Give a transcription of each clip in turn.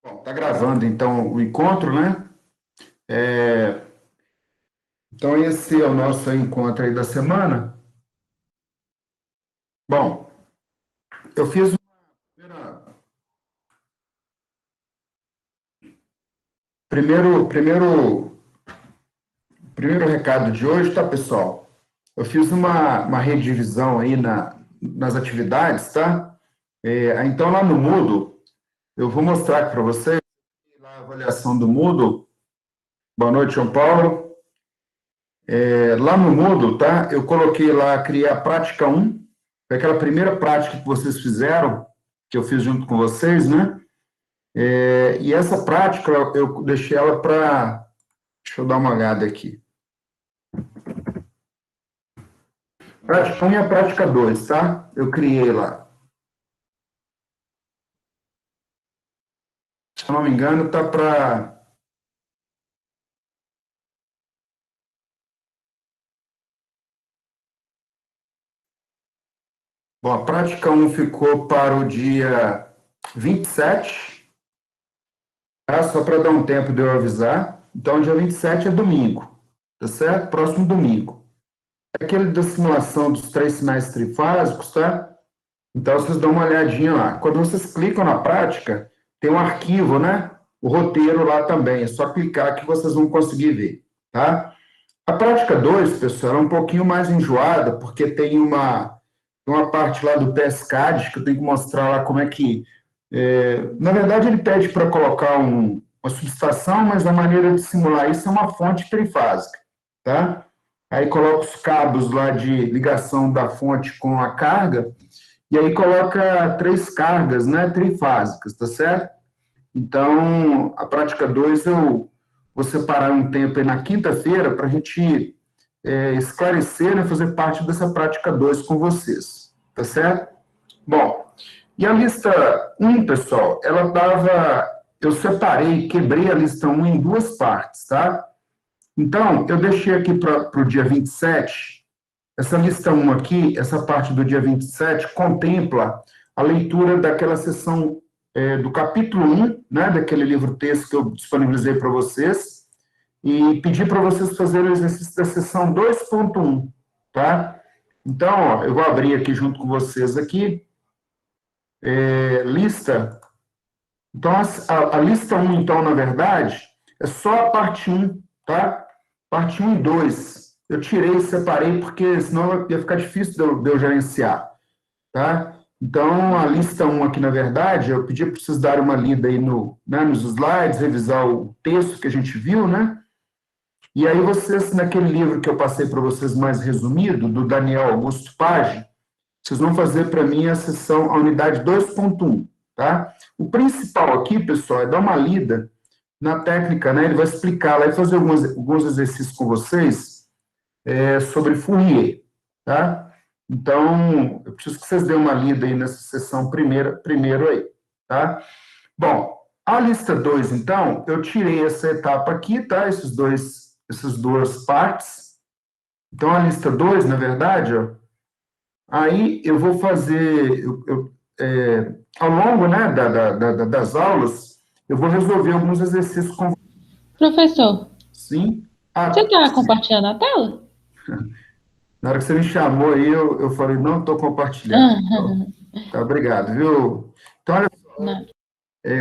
Bom, tá gravando então o encontro, né? É, então esse é o nosso encontro aí da semana. Bom, eu fiz primeiro recado de hoje, tá, pessoal? Eu fiz uma redivisão aí nas atividades, tá? Então lá no Moodle, eu vou mostrar aqui para vocês a avaliação do Moodle. Boa noite, João Paulo. Lá no Moodle, tá? Eu coloquei lá, criei a prática um, foi aquela primeira prática que vocês fizeram, que eu fiz junto com vocês, né? E essa prática, eu deixei ela para. Deixa eu dar uma olhada aqui. Prática 1 e a prática 2, tá? Eu criei lá. Se eu não me engano, tá para. Bom, a prática um ficou para o dia 27, tá? Só para dar um tempo de eu avisar. Então, dia 27 é domingo, tá certo? Próximo domingo. É aquele da simulação dos três sinais trifásicos, tá? Então, vocês dão uma olhadinha lá. Quando vocês clicam na prática, tem um arquivo, né? O roteiro lá também. É só clicar que vocês vão conseguir ver, tá? A prática 2, pessoal, é um pouquinho mais enjoada, porque tem uma parte lá do PSCAD que eu tenho que mostrar lá como é que. Na verdade, ele pede para colocar uma subestação, mas a maneira de simular isso é uma fonte trifásica, tá? Aí coloca os cabos lá de ligação da fonte com a carga, e aí coloca três cargas, né, trifásicas, tá certo? Então, a prática 2 eu vou separar um tempo aí na quinta-feira para a gente esclarecer, né, fazer parte dessa prática 2 com vocês, tá certo? Bom, e a lista um, pessoal, ela estava. Eu separei, quebrei a lista um em duas partes, tá? Então, eu deixei aqui para o dia 27. Essa lista um aqui, essa parte do dia 27, contempla a leitura daquela sessão do capítulo um, né, daquele livro-texto que eu disponibilizei para vocês, e pedi para vocês fazerem o exercício da sessão 2.1, tá? Então, ó, eu vou abrir aqui junto com vocês aqui, lista. Então, a lista um, então, na verdade, é só a parte um, tá? Parte um e 2. Eu tirei e separei, porque senão ia ficar difícil de eu gerenciar, tá? Então, a lista um aqui, na verdade, eu pedi para vocês darem uma lida aí né, nos slides, revisar o texto que a gente viu, né? E aí vocês, naquele livro que eu passei para vocês mais resumido, do Daniel Augusto Page, vocês vão fazer para mim a sessão, a unidade 2.1, tá? O principal aqui, pessoal, é dar uma lida na técnica, né? Ele vai explicar lá e fazer alguns exercícios com vocês sobre Fourier, tá? Então, eu preciso que vocês dêem uma lida aí nessa sessão primeiro aí, tá? Bom, a lista 2, então, eu tirei essa etapa aqui, tá? Essas duas partes. Então, a lista 2, na verdade, ó, aí eu vou fazer, ao longo, né, das aulas, eu vou resolver alguns exercícios com. Professor, Sim. você Ah, está compartilhando a tela? na hora que você me chamou aí, eu falei, não estou compartilhando. Então, Ah, tá, obrigado, viu? Então, olha, não.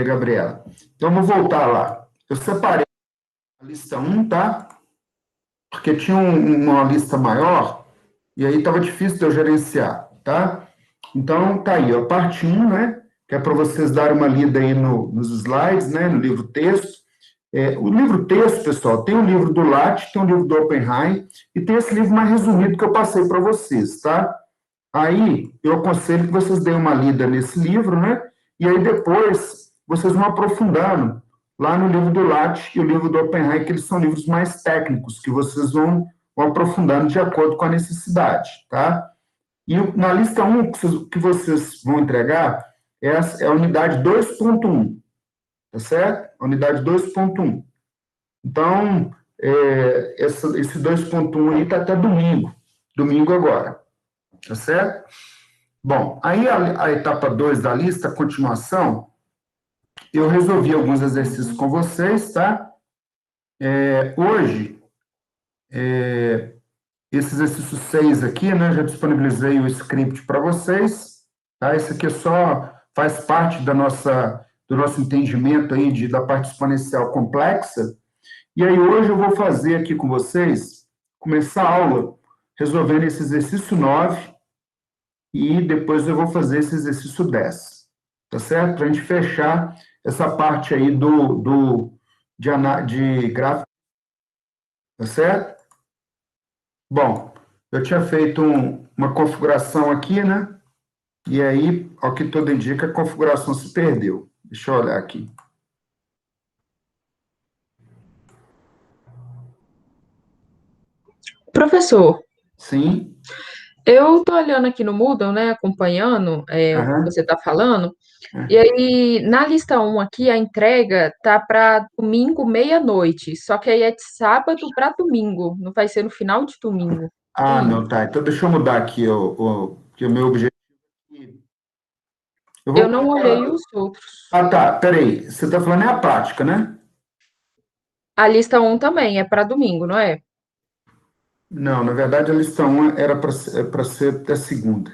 Gabriela. Então, vamos voltar lá. Eu separei a lista um, tá? Porque tinha uma lista maior, e aí estava difícil de eu gerenciar, tá? Então, tá aí, a parte um, né? Que é para vocês darem uma lida aí nos slides, né? No livro texto. O livro texto, pessoal, tem o livro do Latte, tem o livro do Oppenheim, e tem esse livro mais resumido que eu passei para vocês, tá? Aí, eu aconselho que vocês deem uma lida nesse livro, né? E aí depois vocês vão aprofundando lá no livro do Latte e o livro do Oppenheim, que eles são livros mais técnicos, que vocês vão aprofundando de acordo com a necessidade, tá? E na lista um que vocês vão entregar é a unidade 2.1, tá certo? A unidade 2.1. Então, esse 2.1 aí está até domingo agora, tá certo? Bom, aí a etapa 2 da lista, a continuação, eu resolvi alguns exercícios com vocês, tá? Hoje, esse exercício 6 aqui, né, já disponibilizei o script para vocês, tá? Esse aqui só faz parte do nosso entendimento aí da parte exponencial complexa. E aí hoje eu vou fazer aqui com vocês, começar a aula resolvendo esse exercício 9 e depois eu vou fazer esse exercício 10, tá certo? Para a gente fechar essa parte aí de gráfico, tá certo? Bom, eu tinha feito uma configuração aqui, né? E aí, ao que tudo indica, a configuração se perdeu. Deixa eu olhar aqui. Professor, Sim. eu tô olhando aqui no Moodle, né, acompanhando o que Aham. você está falando, e É. aí na lista um aqui a entrega tá para domingo meia-noite, só que aí é de sábado para domingo, não vai ser no final de domingo. E Ah, aí? não, tá. Então deixa eu mudar aqui que o meu objetivo. Eu Eu vou. não olhei os outros. Ah, tá. Peraí. Você está falando é a prática, né? A lista um também é para domingo, não é? Não, na verdade a lista 1 era para ser até segunda.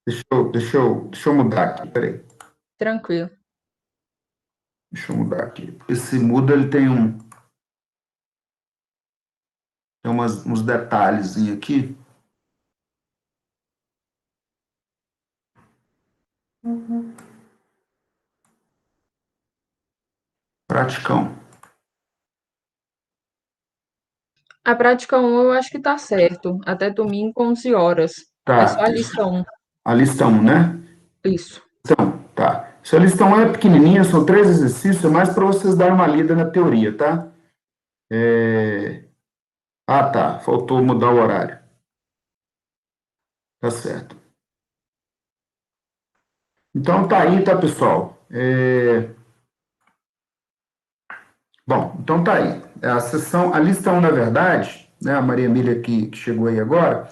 Deixa eu mudar aqui. Peraí. Tranquilo. Deixa eu mudar aqui. Esse muda, ele tem uns detalhes aqui. Praticão. A prática um eu acho que tá certo, até domingo 11 horas. É só Tá. a lista um. A lista 1, né? Isso. Então, tá. Essa lista 1 é pequenininha, são 3 exercícios, é mais para vocês darem uma lida na teoria, tá? Ah, tá. Faltou mudar o horário. Tá certo. Então, tá aí, tá, pessoal? Bom, então tá aí. A lista 1, na verdade, né, a Maria Emília que chegou aí agora,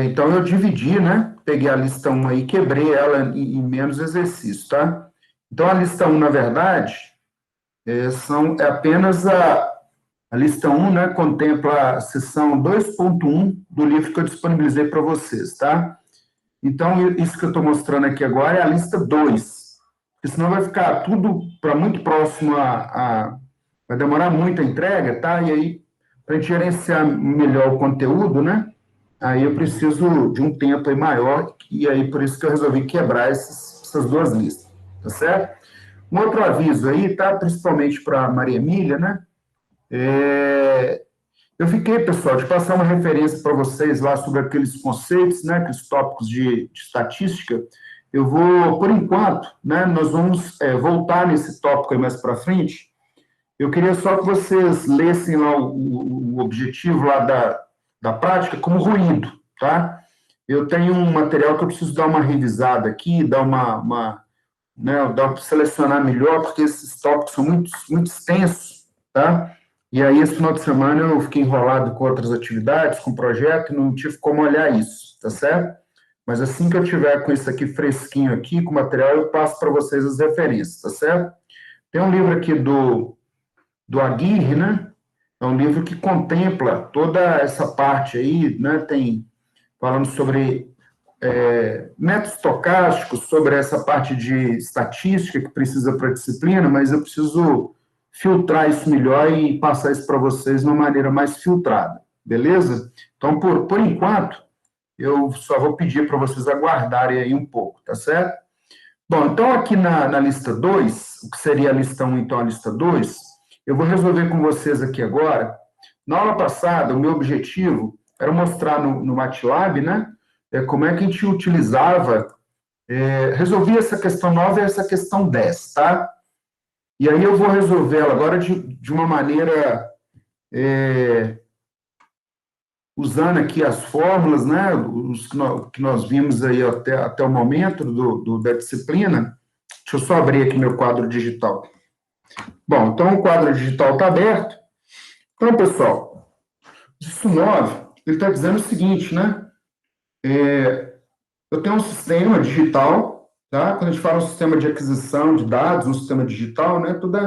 então eu dividi, né? Peguei a lista 1 aí, quebrei ela em menos exercícios, tá? Então, a lista 1, na verdade, é apenas a lista 1, né, contempla a seção 2.1 do livro que eu disponibilizei para vocês, tá? Então, isso que eu estou mostrando aqui agora é a lista 2, porque senão vai ficar tudo para muito próximo vai demorar muito a entrega, tá? E aí, para a gente gerenciar melhor o conteúdo, né? Aí eu preciso de um tempo aí maior, e aí por isso que eu resolvi quebrar essas duas listas, tá certo? Um outro aviso aí, tá? Principalmente para Maria Emília, né? Eu fiquei, pessoal, de passar uma referência para vocês lá sobre aqueles conceitos, né? Aqueles tópicos de estatística. Eu vou, por enquanto, né? Nós vamos voltar nesse tópico aí mais para frente. Eu queria só que vocês lessem lá o objetivo lá da prática como ruído, tá? Eu tenho um material que eu preciso dar uma revisada aqui, selecionar melhor, porque esses tópicos são muito, muito extensos, tá? E aí, esse final de semana, eu fiquei enrolado com outras atividades, com projeto, e não tive como olhar isso, tá certo? Mas assim que eu tiver com isso aqui fresquinho aqui, com o material, eu passo para vocês as referências, tá certo? Tem um livro aqui do Aguirre, né? É um livro que contempla toda essa parte aí, né? Tem falando sobre métodos estocásticos, sobre essa parte de estatística que precisa para a disciplina, mas eu preciso filtrar isso melhor e passar isso para vocês de uma maneira mais filtrada, beleza? Então, por enquanto, eu só vou pedir para vocês aguardarem aí um pouco, tá certo? Bom, então aqui na lista 2, o que seria a lista 1, então a lista 2, eu vou resolver com vocês aqui agora. Na aula passada, o meu objetivo era mostrar no MATLAB, né, como é que a gente utilizava, resolvia essa questão 9 e essa questão 10, tá? E aí eu vou resolver ela agora de uma maneira, usando aqui as fórmulas, né, os que nós vimos aí até o momento da disciplina. Deixa eu só abrir aqui meu quadro digital. Bom, então o quadro digital está aberto. Então, pessoal, isso 9, ele está dizendo o seguinte, né? Eu tenho um sistema digital, tá? Quando a gente fala um sistema de aquisição de dados, um sistema digital, né, tudo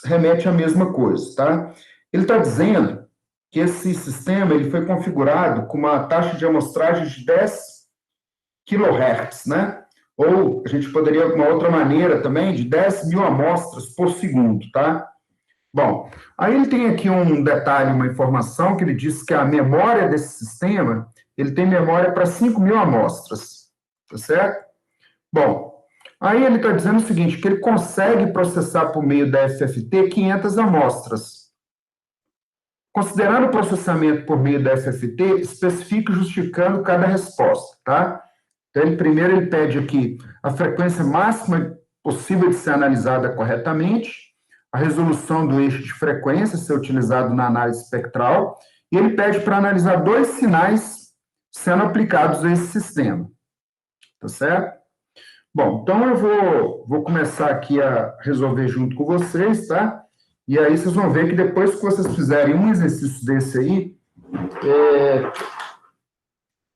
remete à mesma coisa, tá? Ele está dizendo que esse sistema ele foi configurado com uma taxa de amostragem de 10 kHz, né? Ou a gente poderia, uma outra maneira também, de 10.000 amostras por segundo, tá? Bom, aí ele tem aqui um detalhe, uma informação, que ele diz que a memória desse sistema, ele tem memória para 5.000 amostras, tá certo? Bom, aí ele está dizendo o seguinte, que ele consegue processar por meio da FFT 500 amostras. Considerando o processamento por meio da FFT, especifica justificando cada resposta, tá? Então, primeiro ele pede aqui a frequência máxima possível de ser analisada corretamente, a resolução do eixo de frequência ser utilizado na análise espectral, e ele pede para analisar 2 sinais sendo aplicados a esse sistema, tá certo? Bom, então eu vou começar aqui a resolver junto com vocês, tá? E aí vocês vão ver que depois que vocês fizerem um exercício desse aí,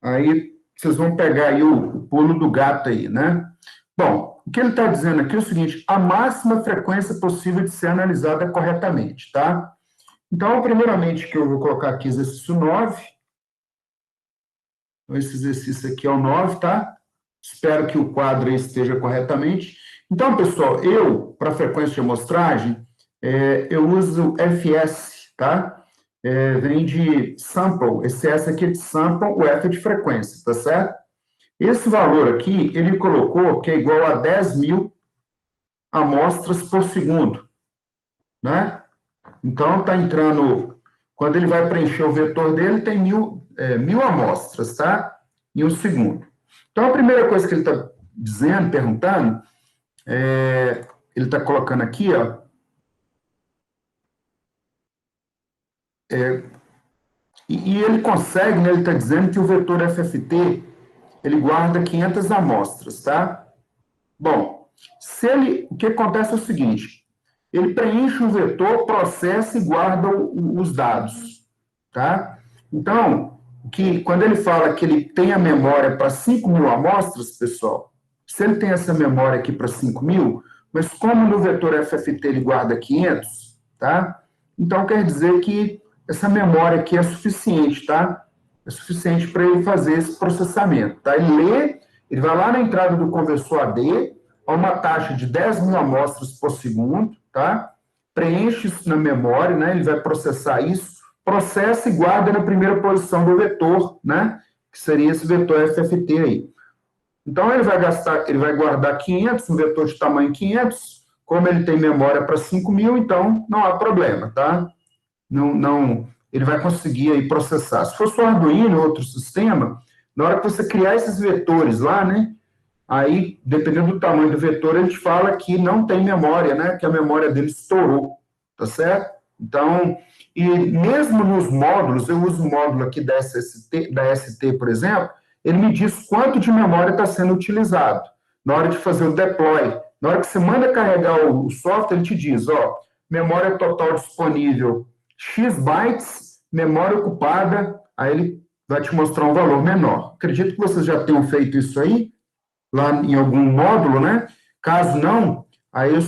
aí vocês vão pegar aí o pulo do gato aí, né? Bom, o que ele está dizendo aqui é o seguinte, a máxima frequência possível de ser analisada corretamente, tá? Então, primeiramente, que eu vou colocar aqui exercício 9. Então, esse exercício aqui é o 9, tá? Espero que o quadro aí esteja corretamente. Então, pessoal, para frequência de amostragem, eu uso FS, tá? Vem de sample, esse S aqui é de sample, o F é de frequência, tá certo? Esse valor aqui, ele colocou que é igual a 10.000 amostras por segundo, né? Então, está entrando, quando ele vai preencher o vetor dele, tem 1.000 amostras, tá? Em um segundo. Então, a primeira coisa que ele está dizendo, perguntando, ele está colocando aqui, ó, e ele consegue, né, ele está dizendo que o vetor FFT, ele guarda 500 amostras, tá? Bom, o que acontece é o seguinte, ele preenche o vetor, processa e guarda os dados, tá? Então, quando ele fala que ele tem a memória para 5.000 amostras, pessoal, se ele tem essa memória aqui para 5.000, mas como no vetor FFT ele guarda 500, tá? Então, quer dizer que essa memória aqui é suficiente, tá? É suficiente para ele fazer esse processamento, tá? Ele vai lá na entrada do conversor AD, a uma taxa de 10.000 amostras por segundo, tá? Preenche isso na memória, né? Ele vai processar isso, processa e guarda na primeira posição do vetor, né? Que seria esse vetor FFT aí. Então, ele vai guardar 500, um vetor de tamanho 500, como ele tem memória para 5.000, então não há problema, tá? Ele vai conseguir aí processar. Se fosse o Arduino, outro sistema, na hora que você criar esses vetores lá, né? Aí, dependendo do tamanho do vetor, a gente fala que não tem memória, né? Que a memória dele estourou, tá certo? Então, e mesmo nos módulos, eu uso o módulo aqui da ST, por exemplo, ele me diz quanto de memória está sendo utilizado. Na hora de fazer o deploy, na hora que você manda carregar o software, ele te diz, ó, memória total disponível X bytes, memória ocupada, aí ele vai te mostrar um valor menor. Acredito que vocês já tenham feito isso aí, lá em algum módulo, né? Caso não, aí eu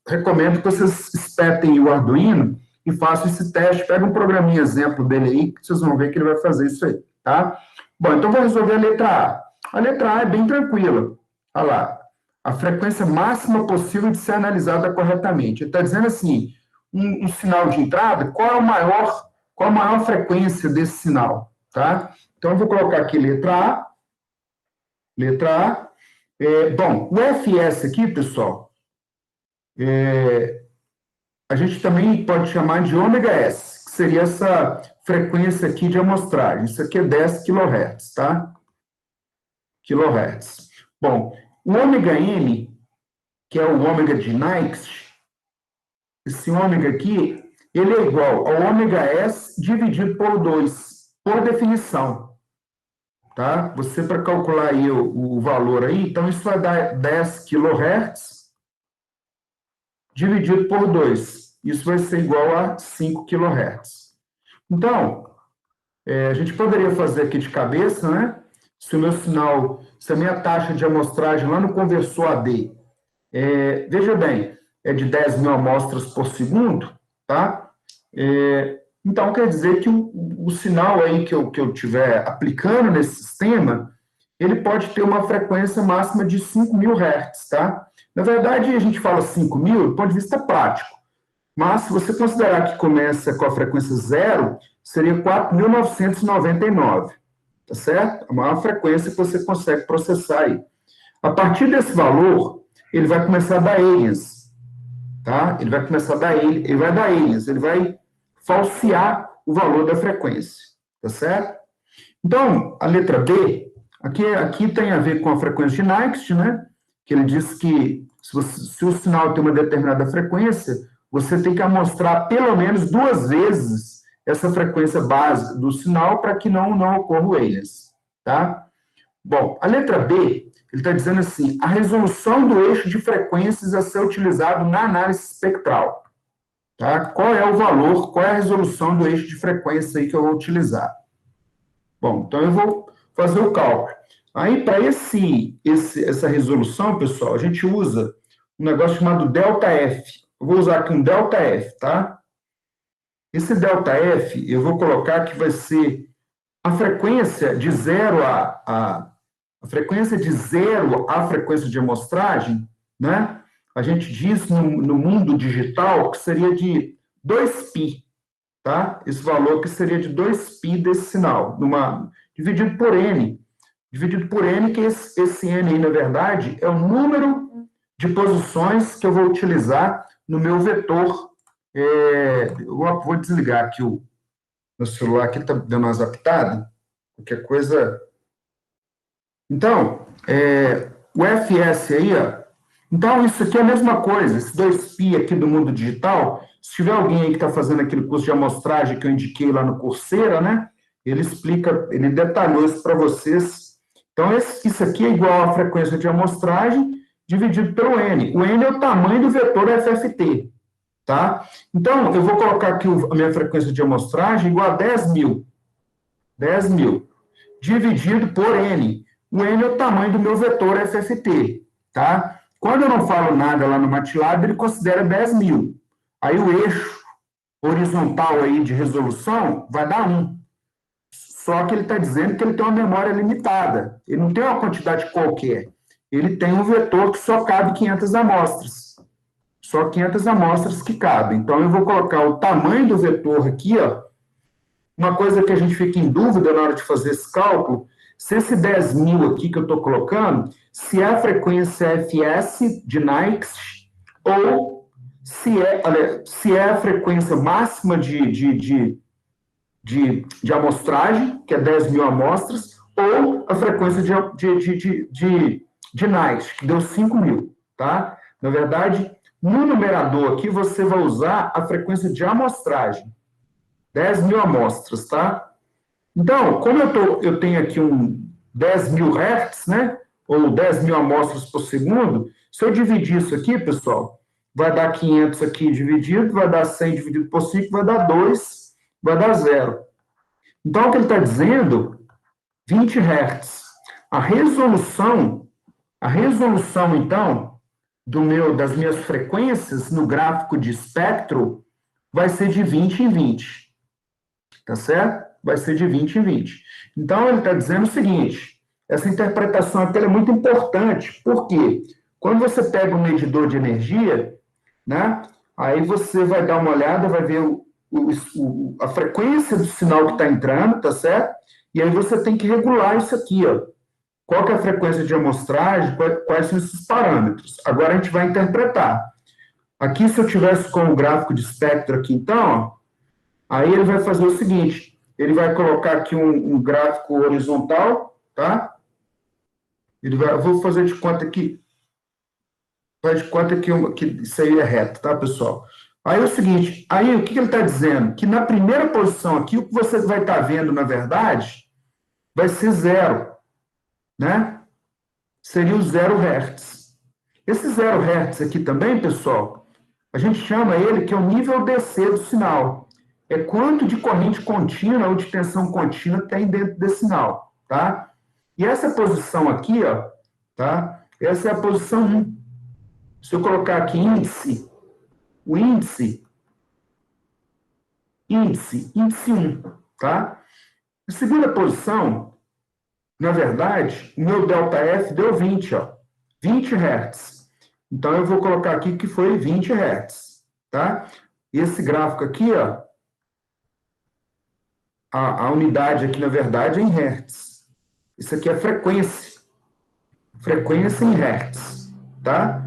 recomendo que vocês espetem o Arduino e façam esse teste. Pega um programinha exemplo dele aí, que vocês vão ver que ele vai fazer isso aí, tá? Bom, então vou resolver a letra A. A letra A é bem tranquila. Olha lá. A frequência máxima possível de ser analisada corretamente. Ele está dizendo assim, um sinal de entrada, qual a maior frequência desse sinal, tá? Então, eu vou colocar aqui letra A. Letra A. Bom, o FS aqui, pessoal, a gente também pode chamar de ômega S, que seria essa frequência aqui de amostragem. Isso aqui é 10 kHz, tá? KHz. Bom, o ômega M, que é o ômega de Nyquist, esse ômega aqui, ele é igual ao ômega S dividido por 2, por definição. Tá? Você, para calcular aí o valor aí, então isso vai dar 10 kHz dividido por 2. Isso vai ser igual a 5 kHz. Então, a gente poderia fazer aqui de cabeça, né? Se o meu sinal, se a minha taxa de amostragem lá no conversor AD, veja bem, é de 10 mil amostras por segundo, tá? Então, quer dizer que o sinal aí que eu estiver aplicando nesse sistema, ele pode ter uma frequência máxima de 5.000 Hz, tá? Na verdade, a gente fala 5.000 do ponto de vista prático, mas se você considerar que começa com a frequência zero, seria 4.999, tá certo? A maior frequência que você consegue processar aí. A partir desse valor, ele vai começar a dar aliens, tá? Ele vai começar a dar ele vai dar aliens, ele vai falsear o valor da frequência, tá certo? Então, a letra B, aqui tem a ver com a frequência de Nyquist, né? Que ele diz que se o sinal tem uma determinada frequência, você tem que amostrar pelo menos 2 vezes essa frequência básica do sinal para que não ocorra o aliens, tá? Bom, a letra B, ele está dizendo assim, a resolução do eixo de frequências a ser utilizado na análise espectral. Tá? Qual é o valor, qual é a resolução do eixo de frequência aí que eu vou utilizar? Bom, então eu vou fazer o cálculo. Aí, para essa resolução, pessoal, a gente usa um negócio chamado ΔF. Eu vou usar aqui um ΔF, tá? Esse ΔF, eu vou colocar que vai ser a frequência de zero a frequência de zero à frequência de amostragem, né? A gente diz no mundo digital que seria de 2π, tá? Esse valor que seria de 2π desse sinal, dividido por n. Dividido por n, que esse n aí, na verdade, é o número de posições que eu vou utilizar no meu vetor. Eu vou desligar aqui o meu celular, aqui está dando uma zaptada, qualquer coisa. Então, o FS aí, ó. Então, isso aqui é a mesma coisa, esse 2π aqui do mundo digital, se tiver alguém aí que está fazendo aquele curso de amostragem que eu indiquei lá no Coursera, né? Ele explica, ele detalhou isso para vocês. Então, isso aqui é igual à frequência de amostragem dividido pelo n. O n é o tamanho do vetor FFT, tá? Então, eu vou colocar aqui a minha frequência de amostragem igual a 10.000. 10.000 dividido por n. O n é o tamanho do meu vetor FFT, tá? Quando eu não falo nada lá no MATLAB, ele considera 10.000. Aí o eixo horizontal aí de resolução vai dar 1. Só que ele está dizendo que ele tem uma memória limitada. Ele não tem uma quantidade qualquer. Ele tem um vetor que só cabe 500 amostras. Só 500 amostras que cabem. Então, eu vou colocar o tamanho do vetor aqui, ó. Uma coisa que a gente fica em dúvida na hora de fazer esse cálculo, se esse 10.000 aqui que eu estou colocando, se é a frequência FS de Nyquist, ou se é a frequência máxima de amostragem, que é 10.000 amostras, ou a frequência de Nyquist, que deu 5.000, tá? Na verdade, no numerador aqui, você vai usar a frequência de amostragem, 10.000 amostras, tá? Então, como eu tenho aqui 10.000 Hz, né? Ou 10.000 amostras por segundo, se eu dividir isso aqui, pessoal, vai dar 500 aqui dividido, vai dar 100 dividido por 5, vai dar 2, vai dar 0. Então, o que ele está dizendo, 20 Hz. A resolução, então, das minhas frequências no gráfico de espectro vai ser de 20 em 20. Tá certo? Vai ser de 20 em 20. Então, ele está dizendo o seguinte, essa interpretação aqui é muito importante, porque quando você pega um medidor de energia, né, aí você vai dar uma olhada, vai ver a frequência do sinal que está entrando, tá certo? E aí você tem que regular isso aqui, ó. Qual que é a frequência de amostragem, quais são esses parâmetros. Agora a gente vai interpretar. Aqui, se eu tivesse com o gráfico de espectro aqui, então, ó, aí ele vai fazer o seguinte, ele vai colocar aqui um gráfico horizontal, tá? Eu vou fazer de conta que, faz de conta que isso aí é reto, tá, pessoal? Aí é o seguinte, aí o que ele está dizendo? Que na primeira posição aqui, o que você vai estar vendo, na verdade, vai ser 0, né? Seria o 0 Hz. Esse 0 Hz aqui também, pessoal, a gente chama ele que é o nível DC do sinal. É quanto de corrente contínua ou de tensão contínua tem dentro desse sinal, tá? E essa posição aqui, ó, tá? Essa é a posição 1. Se eu colocar aqui índice, o índice 1, tá? A segunda posição, na verdade, o meu ΔF deu 20, ó, 20 Hz. Então, eu vou colocar aqui que foi 20 Hz, tá? E esse gráfico aqui, ó, a unidade aqui, na verdade, é em Hertz. Isso aqui é frequência. Frequência em Hertz, tá?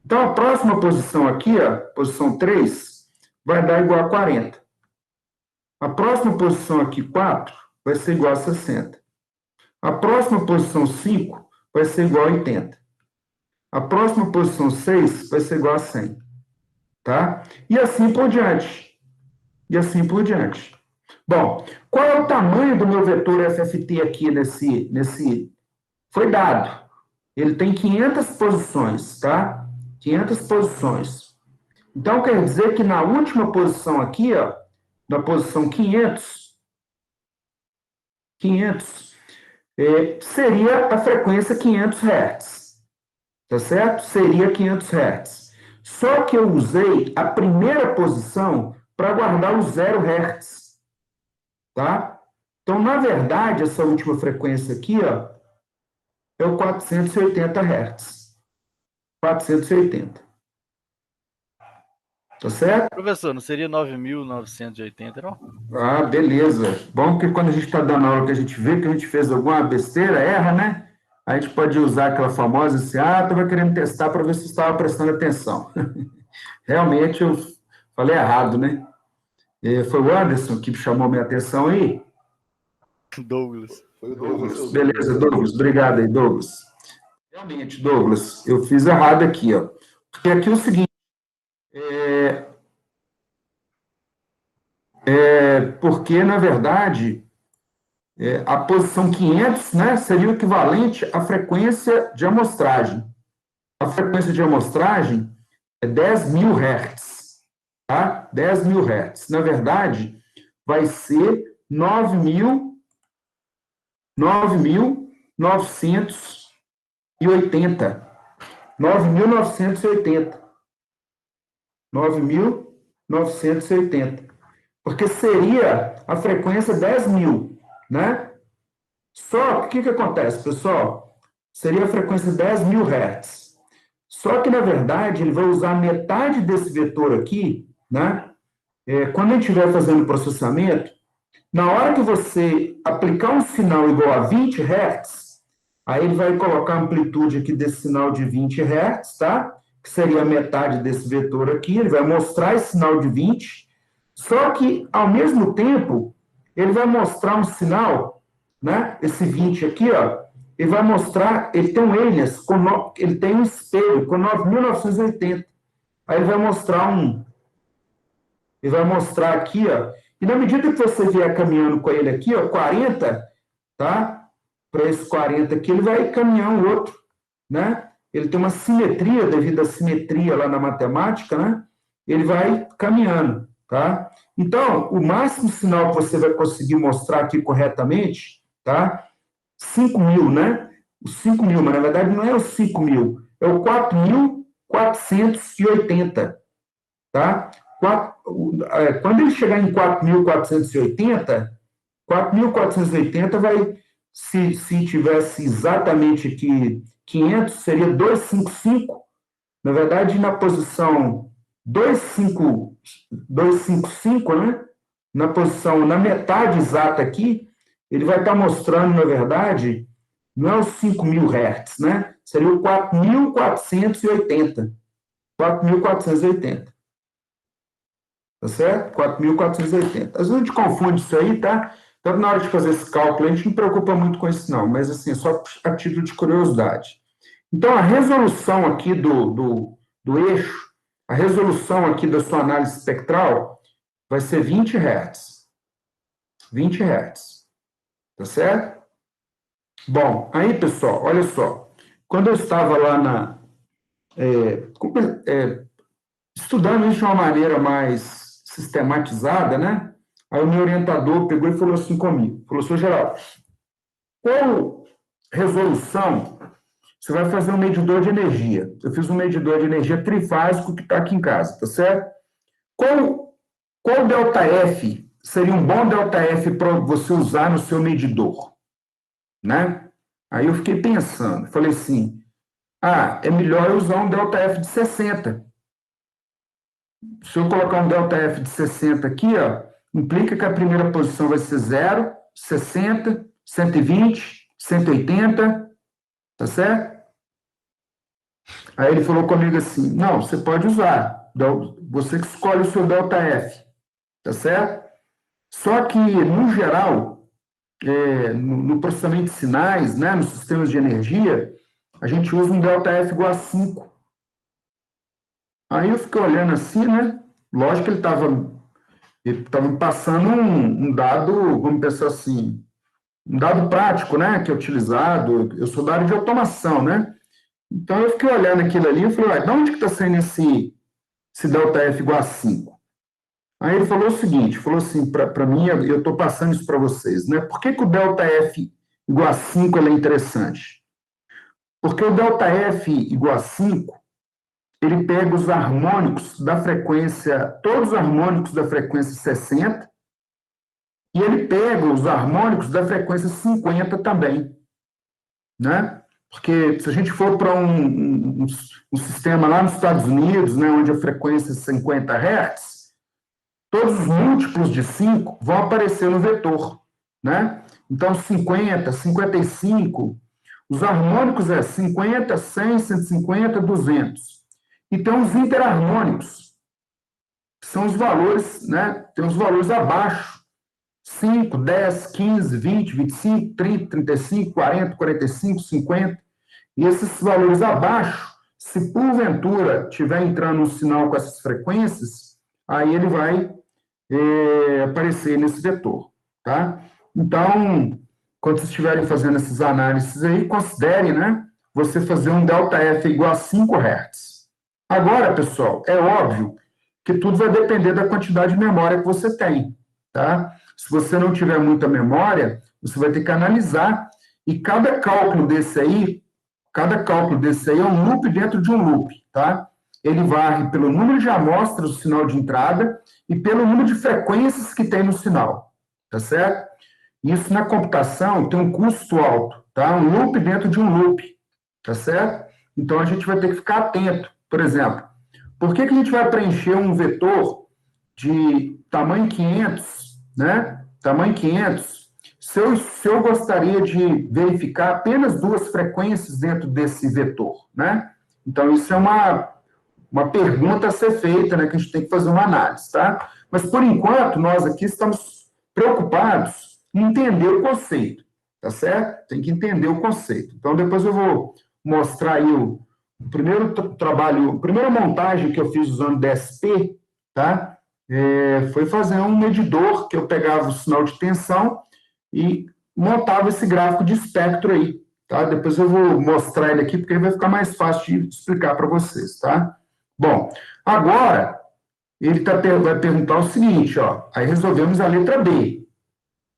Então, a próxima posição aqui, ó, posição 3, vai dar igual a 40. A próxima posição aqui, 4, vai ser igual a 60. A próxima posição 5 vai ser igual a 80. A próxima posição 6 vai ser igual a 100. Tá? E assim por diante. E assim por diante. Bom, qual é o tamanho do meu vetor FFT aqui nesse... Foi dado. Ele tem 500 posições, tá? 500 posições. Então, quer dizer que na última posição aqui, ó, na posição 500, seria a frequência 500 Hz. Tá certo? Seria 500 Hz. Só que eu usei a primeira posição para guardar o 0 Hz. Tá? Então, na verdade, essa última frequência aqui, ó, é o 480 Hz. 480. Tá certo? Professor, não seria 9.980, não? Ah, beleza. Bom que quando a gente está dando aula que a gente vê que a gente fez alguma besteira, erra, né? A gente pode usar aquela famosa assim, estava querendo testar para ver se estava prestando atenção. Realmente eu falei errado, né? Foi o Anderson que chamou minha atenção aí? Douglas. Foi o Douglas. Beleza, Douglas. Obrigado aí, Douglas. Realmente, Douglas, eu fiz errado aqui, ó. Porque aqui é o seguinte, porque, na verdade, a posição 500, né, seria o equivalente à frequência de amostragem. A frequência de amostragem é 10.000 Hz, tá? 10.000 Hz. Na verdade, vai ser 9.980. 9.980. 9.980. Porque seria a frequência 10.000, né? Só que o que acontece, pessoal? Seria a frequência 10.000 Hz. Só que, na verdade, ele vai usar metade desse vetor aqui, né? Quando a gente estiver fazendo o processamento, na hora que você aplicar um sinal igual a 20 Hz, aí ele vai colocar a amplitude aqui desse sinal de 20 Hz, tá? Que seria a metade desse vetor aqui, ele vai mostrar esse sinal de 20, só que, ao mesmo tempo, ele vai mostrar um sinal, né? Esse 20 aqui, ó, ele vai mostrar, ele tem um alias, ele tem um espelho com 9.980. Aí ele vai mostrar aqui, ó, e na medida que você vier caminhando com ele aqui, ó, 40, tá? Para esse 40 aqui, ele vai caminhar um outro, né? Ele tem uma simetria, devido à simetria lá na matemática, né? Ele vai caminhando, tá? Então, o máximo sinal que você vai conseguir mostrar aqui corretamente, tá? 5.000, né? Os 5.000, mas na verdade não é os 5.000, é o 4.480, tá? Quando ele chegar em 4.480 vai, se tivesse exatamente aqui 500, seria 255. Na verdade, na posição 255, né? Na posição, na metade exata aqui, ele vai estar mostrando, na verdade, não é os 5.000 Hz, né? Seria o 4.480. 4.480. Tá certo? 4.480. Às vezes a gente confunde isso aí, tá? Então, na hora de fazer esse cálculo, a gente não preocupa muito com isso, não. Mas, assim, só a título de curiosidade. Então, a resolução aqui do eixo, a resolução aqui da sua análise espectral vai ser 20 Hz. 20 Hz. Tá certo? Bom, aí, pessoal, olha só. Quando eu estava lá estudando isso de uma maneira mais sistematizada, né? Aí o meu orientador pegou e falou assim comigo. Falou, senhor Geraldo, qual resolução, você vai fazer um medidor de energia. Eu fiz um medidor de energia trifásico que está aqui em casa, tá certo? Qual ΔF seria um bom ΔF para você usar no seu medidor? Né? Aí eu fiquei pensando, falei assim, é melhor eu usar um ΔF de 60. Se eu colocar um ΔF de 60 aqui, implica que a primeira posição vai ser 0, 60, 120, 180, tá certo? Aí ele falou comigo assim, não, você pode usar, você que escolhe o seu ΔF, tá certo? Só que, no geral, no processamento de sinais, né, nos sistemas de energia, a gente usa um ΔF igual a 5. Aí eu fiquei olhando assim, né? Lógico que ele estava me passando um dado, vamos pensar assim, um dado prático, né, que é utilizado. Eu sou da área de automação, né? Então eu fiquei olhando aquilo ali e falei, de onde que está saindo esse ΔF igual a 5? Aí ele falou o seguinte, falou assim, para mim, eu estou passando isso para vocês, né? Por que o ΔF igual a 5 ele é interessante? Porque o ΔF igual a 5, ele pega os harmônicos da frequência, todos os harmônicos da frequência 60, e ele pega os harmônicos da frequência 50 também, né? Porque se a gente for para um sistema lá nos Estados Unidos, né, onde a frequência é 50 Hz, todos os múltiplos de 5 vão aparecer no vetor, né? Então, 50, 55, os harmônicos é 50, 100, 150, 200. E tem os interharmônicos, que são os valores, né? Tem os valores abaixo, 5, 10, 15, 20, 25, 30, 35, 40, 45, 50. E esses valores abaixo, se porventura estiver entrando um sinal com essas frequências, aí ele vai aparecer nesse vetor, tá? Então, quando vocês estiverem fazendo essas análises aí, considerem, né, você fazer um ΔF igual a 5 Hz. Agora, pessoal, é óbvio que tudo vai depender da quantidade de memória que você tem, tá? Se você não tiver muita memória, você vai ter que analisar, e cada cálculo desse aí é um loop dentro de um loop, tá? Ele varre pelo número de amostras do sinal de entrada e pelo número de frequências que tem no sinal, tá certo? Isso na computação tem um custo alto, tá? Um loop dentro de um loop, tá certo? Então a gente vai ter que ficar atento. Por exemplo, por que a gente vai preencher um vetor de tamanho 500, né? Tamanho 500, se eu gostaria de verificar apenas 2 frequências dentro desse vetor, né? Então isso é uma pergunta a ser feita, né, que a gente tem que fazer uma análise, tá? Mas, por enquanto, nós aqui estamos preocupados em entender o conceito, tá certo? Tem que entender o conceito. Então, depois eu vou mostrar aí o primeiro trabalho, a primeira montagem que eu fiz usando DSP, tá? Foi fazer um medidor que eu pegava o sinal de tensão e montava esse gráfico de espectro aí, tá? Depois eu vou mostrar ele aqui, porque ele vai ficar mais fácil de explicar para vocês, tá? Bom, agora ele vai perguntar o seguinte, aí resolvemos a letra B.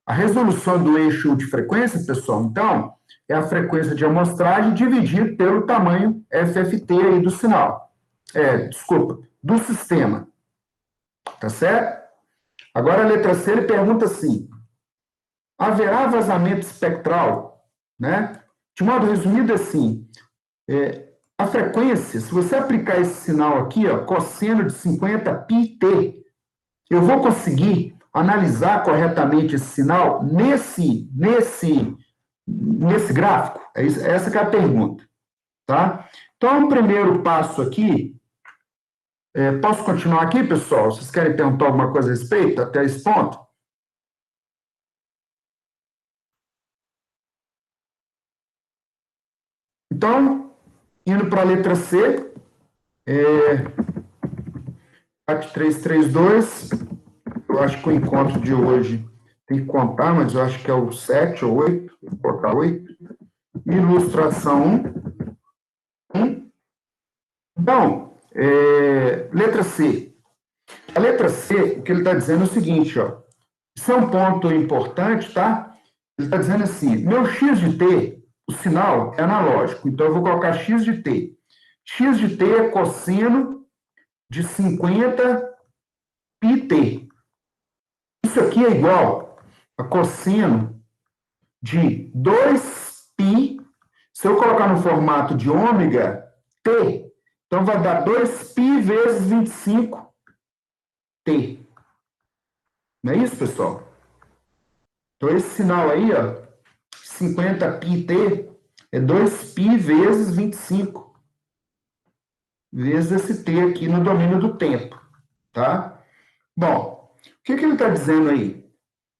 A resolução do eixo de frequência, pessoal, então, é a frequência de amostragem dividida pelo tamanho FFT aí do sinal. Do sistema. Tá certo? Agora a letra C, ele pergunta assim, haverá vazamento espectral, né? De modo resumido, assim, a frequência, se você aplicar esse sinal aqui, cosseno de 50 πt, eu vou conseguir analisar corretamente esse sinal nesse gráfico? Essa que é a pergunta, tá? Então, o primeiro passo aqui, posso continuar aqui, pessoal? Vocês querem perguntar alguma coisa a respeito até esse ponto? Então, indo para a letra C, 4332, eu acho que o encontro de hoje tem que contar, mas eu acho que é o 7 ou 8, vou colocar 8. Ilustração 1. Então, letra C. A letra C, o que ele está dizendo é o seguinte, isso é um ponto importante, tá? Ele está dizendo assim, meu x de t, o sinal é analógico, então eu vou colocar x de t. X de t é cosseno de 50 πt. Isso aqui é igual a cosseno de 2π. Se eu colocar no formato de ômega, t, então vai dar 2π vezes 25t. Não é isso, pessoal? Então, esse sinal aí, ó, 50πt, é 2π vezes 25, vezes esse t aqui no domínio do tempo, tá? Bom, o que ele está dizendo aí?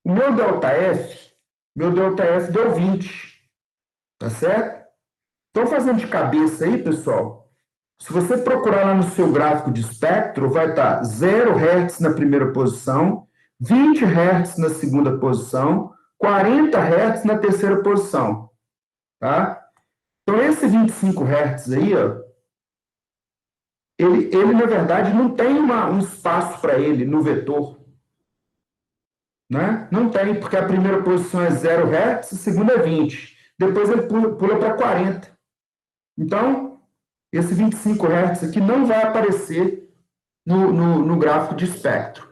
O meu ΔF deu 20, tá certo? Então, fazendo de cabeça aí, pessoal, se você procurar lá no seu gráfico de espectro, vai estar 0 Hz na primeira posição, 20 Hz na segunda posição, 40 Hz na terceira posição, tá? Então, esse 25 Hz aí, ó, ele na verdade, não tem um espaço para ele no vetor, né? Não tem, porque a primeira posição é 0 Hz, a segunda é 20. Depois ele pula para 40. Então, esse 25 Hz aqui não vai aparecer no gráfico de espectro,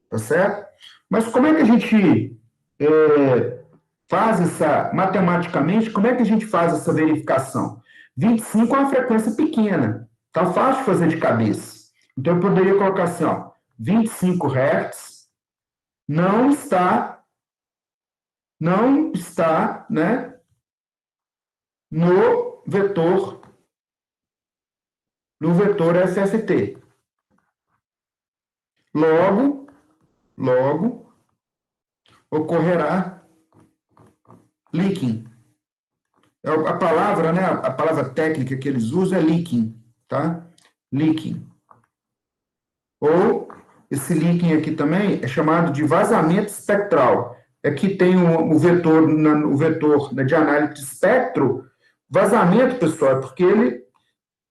tá certo? Mas como é que a gente faz matematicamente, como é que a gente faz essa verificação? 25 é uma frequência pequena, tá fácil de fazer de cabeça. Então, eu poderia colocar assim, ó, 25 Hz não está, né, no vetor FFT. Logo, ocorrerá leaking. A palavra, né, a palavra técnica que eles usam é leaking, tá? Leaking. Ou, esse leaking aqui também é chamado de vazamento espectral. Aqui tem o vetor de análise de espectro. Vazamento, pessoal, é porque ele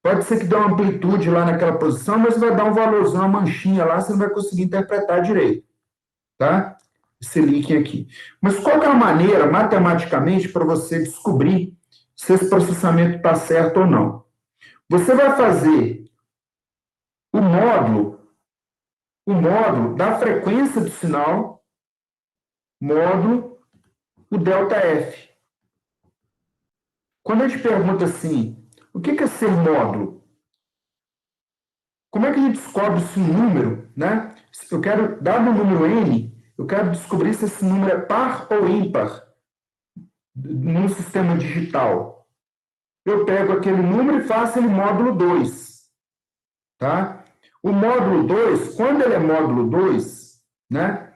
pode ser que dê uma amplitude lá naquela posição, mas vai dar um valorzão, uma manchinha lá, você não vai conseguir interpretar direito, tá? Esse leaking aqui. Mas qual que é a maneira, matematicamente, para você descobrir se esse processamento está certo ou não? Você vai fazer o módulo da frequência do sinal, módulo, o ΔF. Quando a gente pergunta assim, o que é ser módulo? Como é que a gente descobre se um número, né? Eu quero, dado o número n, eu quero descobrir se esse número é par ou ímpar num sistema digital. Eu pego aquele número e faço ele módulo 2, tá? O módulo 2, quando ele é módulo 2, né?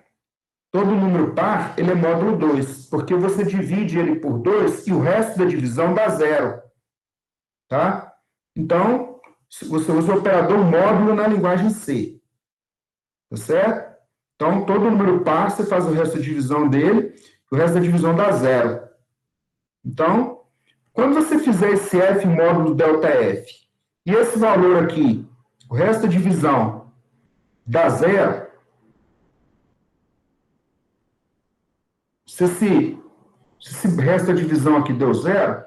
Todo número par, ele é módulo 2, porque você divide ele por 2 e o resto da divisão dá 0, tá? Então, você usa o operador módulo na linguagem C, tá certo? Então, todo número par, você faz o resto da divisão dele, o resto da divisão dá 0. Então, quando você fizer esse F módulo ΔF, e esse valor aqui, o resto da divisão, dá 0, se esse resto da divisão aqui deu 0,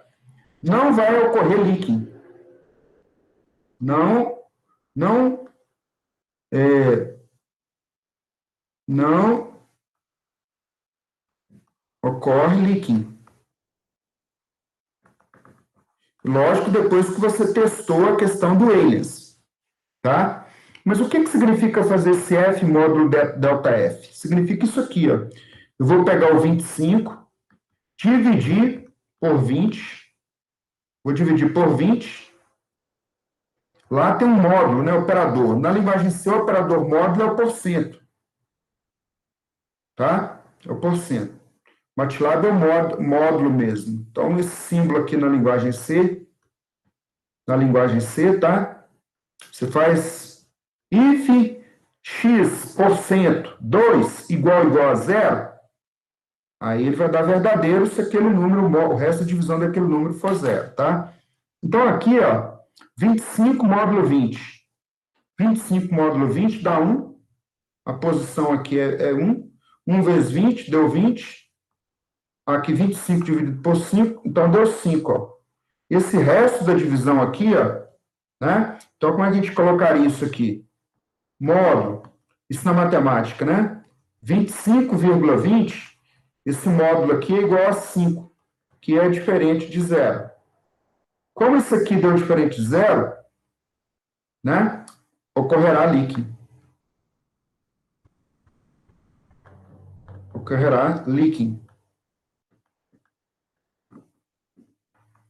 não vai ocorrer leaking. Não ocorre leaking. Lógico, depois que você testou a questão do alias, tá? Mas o que significa fazer esse F módulo ΔF? Significa isso aqui, ó. Eu vou pegar o 25, dividir por 20, vou dividir por 20. Lá tem um módulo, né, operador. Na linguagem C, o operador módulo é o porcento. Tá? É o porcento. MATLAB é o módulo mesmo. Então, esse símbolo aqui na linguagem C, tá? Você faz if x% 2 igual a 0, aí ele vai dar verdadeiro se aquele número, o resto da divisão daquele número for 0, tá? Então, aqui, ó, 25 módulo 20. 25 módulo 20 dá 1. A posição aqui é 1. 1 vezes 20 deu 20. Aqui 25 dividido por 5, então deu 5, ó. Esse resto da divisão aqui, ó, né? Então, como é que a gente colocaria isso aqui? Módulo, isso na matemática, né? 25,20, esse módulo aqui é igual a 5, que é diferente de zero. Como isso aqui deu diferente de zero, né? Ocorrerá leaking. Ocorrerá leaking.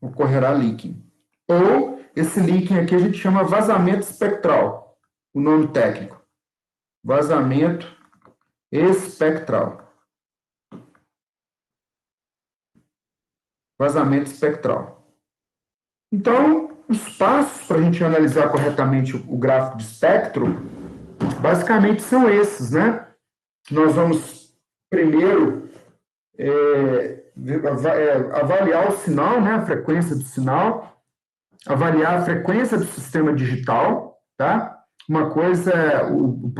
Ocorrerá leaking. Ou, esse leaking aqui a gente chama vazamento espectral, o nome técnico. Vazamento espectral. Vazamento espectral. Então, os passos para a gente analisar corretamente o gráfico de espectro, basicamente são esses, né? Nós vamos primeiro avaliar o sinal, né? A frequência do sinal, avaliar a frequência do sistema digital, tá? Uma coisa é o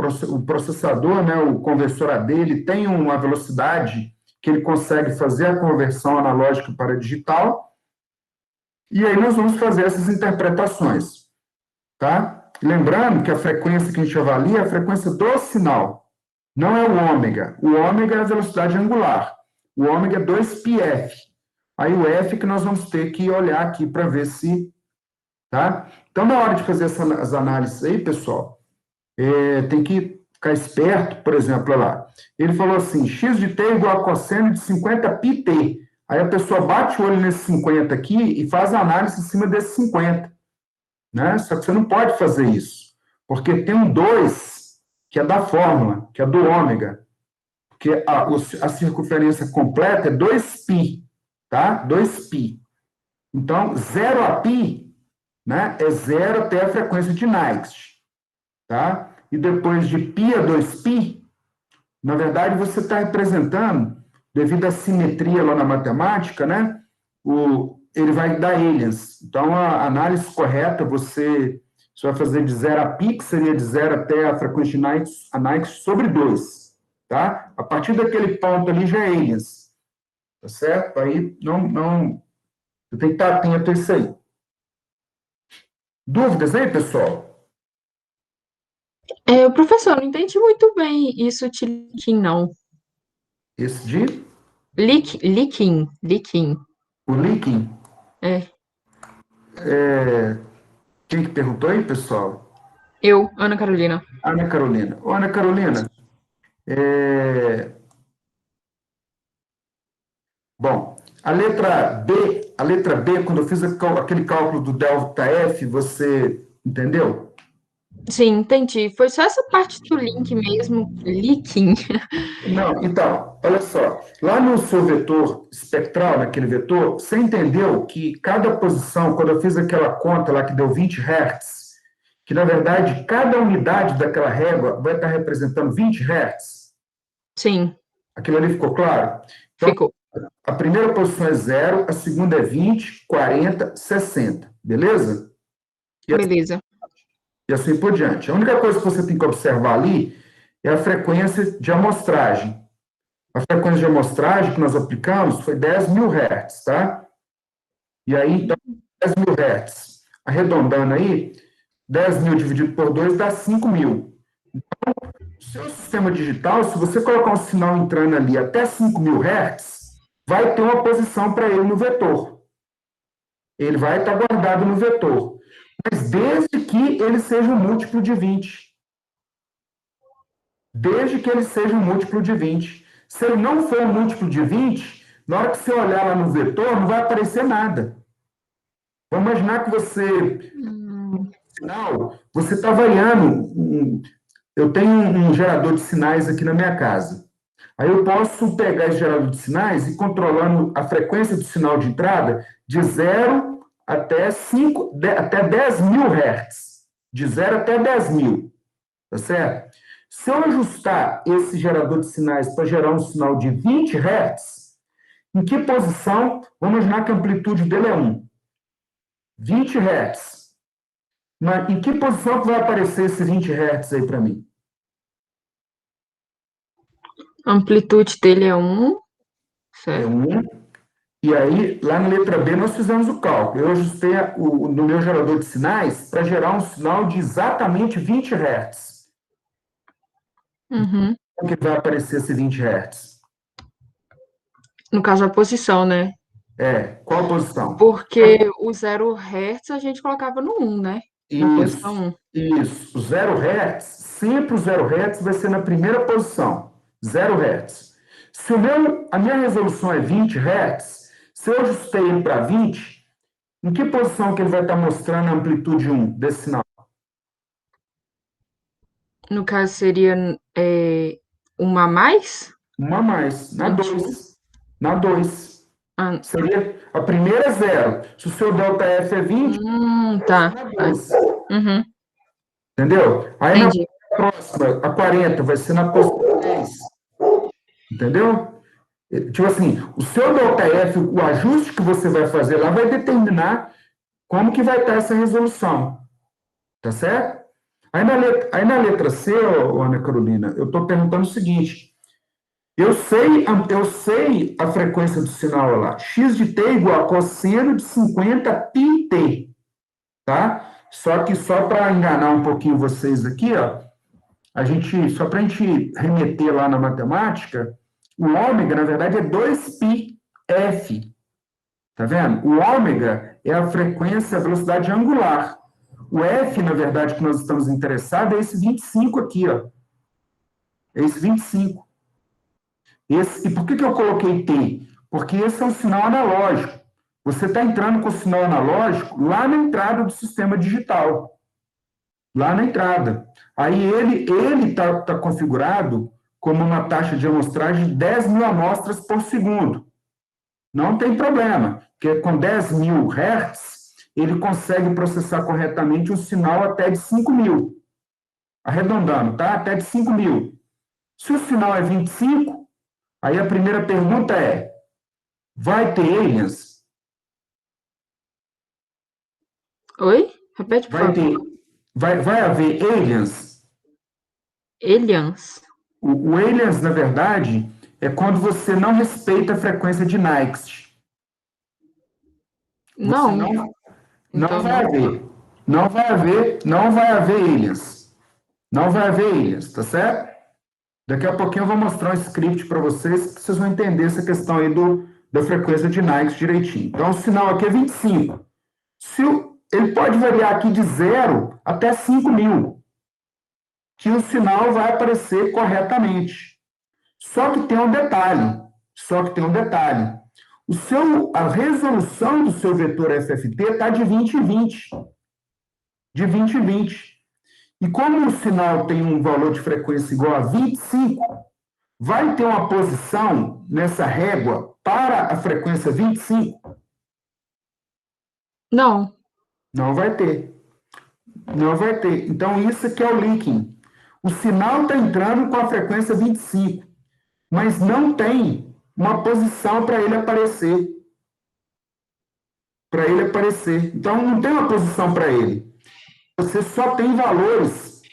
processador, né? O conversor AD, ele tem uma velocidade que ele consegue fazer a conversão analógica para digital. E aí nós vamos fazer essas interpretações, tá? Lembrando que a frequência que a gente avalia é a frequência do sinal, não é o ômega. O ômega é a velocidade angular. O ômega é 2πf. Aí o f que nós vamos ter que olhar aqui para ver se... Tá? Então, na hora de fazer essas análises aí, pessoal, tem que ficar esperto, por exemplo, olha lá. Ele falou assim, x de t igual a cosseno de 50πt. Aí a pessoa bate o olho nesse 50 aqui e faz a análise em cima desse 50. Né? Só que você não pode fazer isso, porque tem um 2, que é da fórmula, que é do ômega, porque a circunferência completa é 2π, tá? 2π. Então, 0 a π, né, é 0 até a frequência de Nyquist, tá? E depois de π a 2π, na verdade, você está representando, devido à simetria lá na matemática, né, ele vai dar aliens. Então, a análise correta, você vai fazer de 0 a π, que seria de 0 até a frequência de Nyquist sobre 2, tá? A partir daquele ponto ali já é aliens, tá certo? Aí, você tem que estar atento a isso aí. Dúvidas aí, pessoal? Professor, não entendi muito bem isso de leaking, não. Esse de? Leaking. O leaking? É. Quem que perguntou aí, pessoal? Eu, Ana Carolina. Ana Carolina. Ô, Ana Carolina, bom, a letra B, quando eu fiz aquele cálculo do delta F, você entendeu? Sim, entendi. Foi só essa parte do link mesmo, leaking. Não, então, olha só. Lá no seu vetor espectral, naquele vetor, você entendeu que cada posição, quando eu fiz aquela conta lá que deu 20 Hz, que na verdade cada unidade daquela régua vai estar representando 20 Hz? Sim, Aquilo ali ficou claro? Então, ficou. a primeira posição é 0, a segunda é 20, 40, 60, beleza? Beleza. E assim por diante. A única coisa que você tem que observar ali é a frequência de amostragem. A frequência de amostragem que nós aplicamos foi 10.000 Hz, tá? E aí, então, 10.000 Hz. Arredondando aí, 10.000 dividido por 2 dá 5.000. Então, o seu sistema digital, se você colocar um sinal entrando ali até 5.000 Hz, vai ter uma posição para ele no vetor. Ele vai estar guardado no vetor. Mas desde que ele seja um múltiplo de 20. Desde que ele seja um múltiplo de 20. Se ele não for um múltiplo de 20, na hora que você olhar lá no vetor, não vai aparecer nada. Vamos imaginar que você, no final, você está variando. Eu tenho um gerador de sinais aqui na minha casa. Aí eu posso pegar esse gerador de sinais e controlando a frequência do sinal de entrada de 0 até 10.000 Hz. De 0 até 10.000. Tá certo? Se eu ajustar esse gerador de sinais para gerar um sinal de 20 Hz, em que posição? Vamos imaginar que a amplitude dele é 1. 20 Hz. Em que posição que vai aparecer esse 20 Hz aí para mim? A amplitude dele é 1. Certo. 1. E aí, lá na letra B, nós fizemos o cálculo. Eu ajustei no meu gerador de sinais para gerar um sinal de exatamente 20 Hz. Uhum. Como que vai aparecer esse 20 Hz? No caso, a posição, né? Qual a posição? Porque o 0 Hz a gente colocava no 1, né? Na posição 1. Isso. O 0 Hz, sempre o 0 Hz vai ser na primeira posição. 0 Hz. Se a minha resolução é 20 Hz, se eu ajustei ele para 20, em que posição que ele vai estar mostrando a amplitude 1 desse sinal? No caso, seria uma a mais? Uma a mais. Na 21. 2. Na 2. Ah, Seria, a primeira é 0. Se o seu ΔF é 20, tá. na 2. Uhum. Entendeu? Aí na Entendi. próxima, a 40, vai ser na posição 10. Entendeu? Tipo assim, o seu ΔF, o ajuste que você vai fazer lá vai determinar como que vai estar essa resolução. Tá certo? Aí na letra C, Ana Carolina, eu estou perguntando o seguinte: eu sei a frequência do sinal lá. X de t igual a cosseno de 50 πt. Tá? Só para enganar um pouquinho vocês aqui, ó, só para a gente remeter lá na matemática, o ômega, na verdade, é 2πf. Tá vendo? O ômega é a frequência, a velocidade angular. O F, na verdade, que nós estamos interessados, é esse 25 aqui, ó. É esse 25. E por que eu coloquei T? Porque esse é um sinal analógico. Você está entrando com o sinal analógico lá na entrada do sistema digital. Lá na entrada. Aí ele está configurado como uma taxa de amostragem de 10.000 amostras por segundo. Não tem problema, porque com 10.000 Hz, ele consegue processar corretamente um sinal até de 5.000. Arredondando, tá? Até de 5.000. Se o sinal é 25, aí a primeira pergunta é: vai ter aliens? Oi? Repete, por favor. Vai haver aliens? Aliens? O aliens, na verdade, é quando você não respeita a frequência de Nyquist. Você Não. não Então, vai não. haver. Não vai haver aliens. Não vai haver aliens, tá certo? Daqui a pouquinho eu vou mostrar um script para vocês, que vocês vão entender essa questão aí da frequência de Nyquist direitinho. Então, o sinal aqui é 25. Ele pode variar aqui de 0 até 5.000, que o sinal vai aparecer corretamente. Só que tem um detalhe. A resolução do seu vetor FFT está de 20 em 20. De 20 em 20. E como o sinal tem um valor de frequência igual a 25, vai ter uma posição nessa régua para a frequência 25? Não. Não vai ter. Não vai ter. Então, isso aqui é o leaking. O sinal está entrando com a frequência 25, mas não tem uma posição para ele aparecer. Então, não tem uma posição para ele. Você só tem valores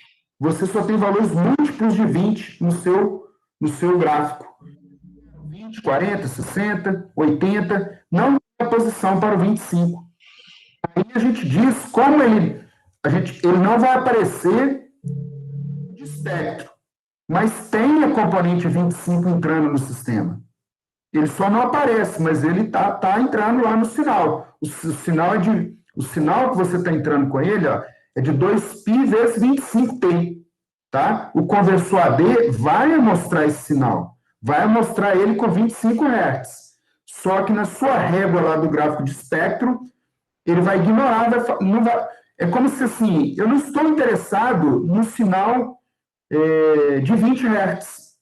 múltiplos de 20 no seu gráfico. 20, 40, 60, 80, não tem a posição para o 25. Aí a gente diz como ele não vai aparecer de espectro, mas tem a componente 25 entrando no sistema. Ele só não aparece, mas ele tá entrando lá no sinal. O sinal que você está entrando com ele, ó, é de 2π vezes 25t, tá? O conversor AD vai mostrar esse sinal, vai mostrar ele com 25 Hz. Só que na sua régua lá do gráfico de espectro, ele vai ignorar, não vai, é como se assim, eu não estou interessado no sinal de 20 Hz.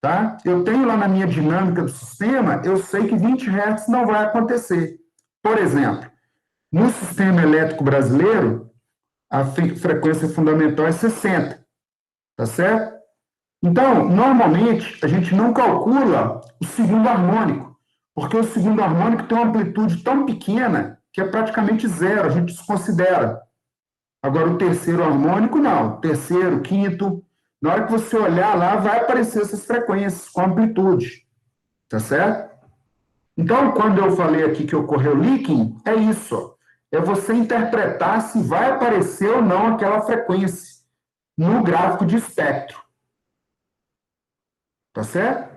Tá? Eu tenho lá na minha dinâmica do sistema, eu sei que 20 Hz não vai acontecer. Por exemplo, no sistema elétrico brasileiro, a frequência fundamental é 60, tá certo? Então, normalmente, a gente não calcula o segundo harmônico, porque o segundo harmônico tem uma amplitude tão pequena que é praticamente zero, a gente desconsidera. Agora, o terceiro harmônico, não. Terceiro, quinto. Na hora que você olhar lá, vai aparecer essas frequências com amplitude. Tá certo? Então, quando eu falei aqui que ocorreu leaking, é isso, ó. É você interpretar se vai aparecer ou não aquela frequência no gráfico de espectro. Tá certo?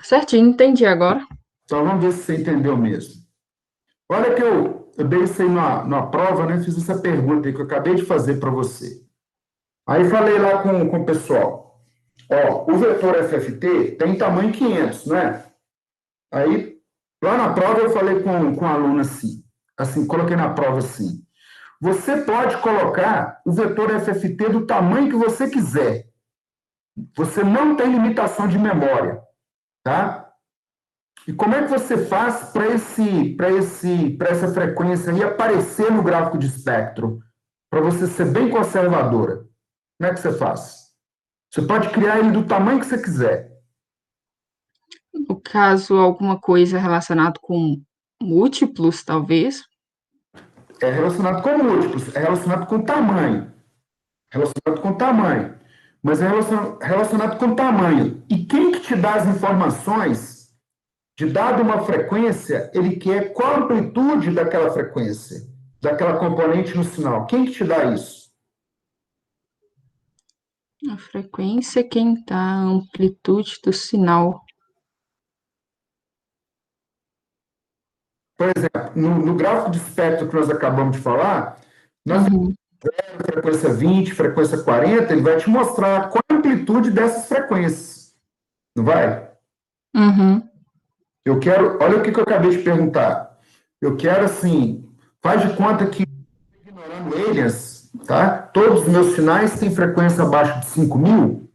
Certinho, entendi agora. Então, vamos ver se você entendeu mesmo. Olha que eu dei isso aí numa prova, né? Fiz essa pergunta aí que eu acabei de fazer para você. Aí falei lá com o pessoal. Ó, o vetor FFT tem tamanho 500, né? Aí, lá na prova eu falei com a aluna assim, coloquei na prova assim. Você pode colocar o vetor FFT do tamanho que você quiser. Você não tem limitação de memória, tá? E como é que você faz para essa frequência aí aparecer no gráfico de espectro? Para você ser bem conservadora. Como é que você faz? Você pode criar ele do tamanho que você quiser. No caso, alguma coisa relacionada com múltiplos, talvez. É relacionado com múltiplos, é relacionado com tamanho. Relacionado com tamanho. Mas é relacionado com tamanho. E quem que te dá as informações de dada uma frequência, ele quer qual a amplitude daquela frequência, daquela componente no sinal? Quem que te dá isso? A frequência, quem tá, a amplitude do sinal. Por exemplo, no gráfico de espectro que nós acabamos de falar, nós Uhum. temos frequência 20, frequência 40, ele vai te mostrar qual a amplitude dessas frequências. Não vai? Uhum. Eu quero, olha o que eu acabei de perguntar. Eu quero, assim, faz de conta que, ignorando aliens, tá? Todos os meus sinais têm frequência abaixo de 5.000.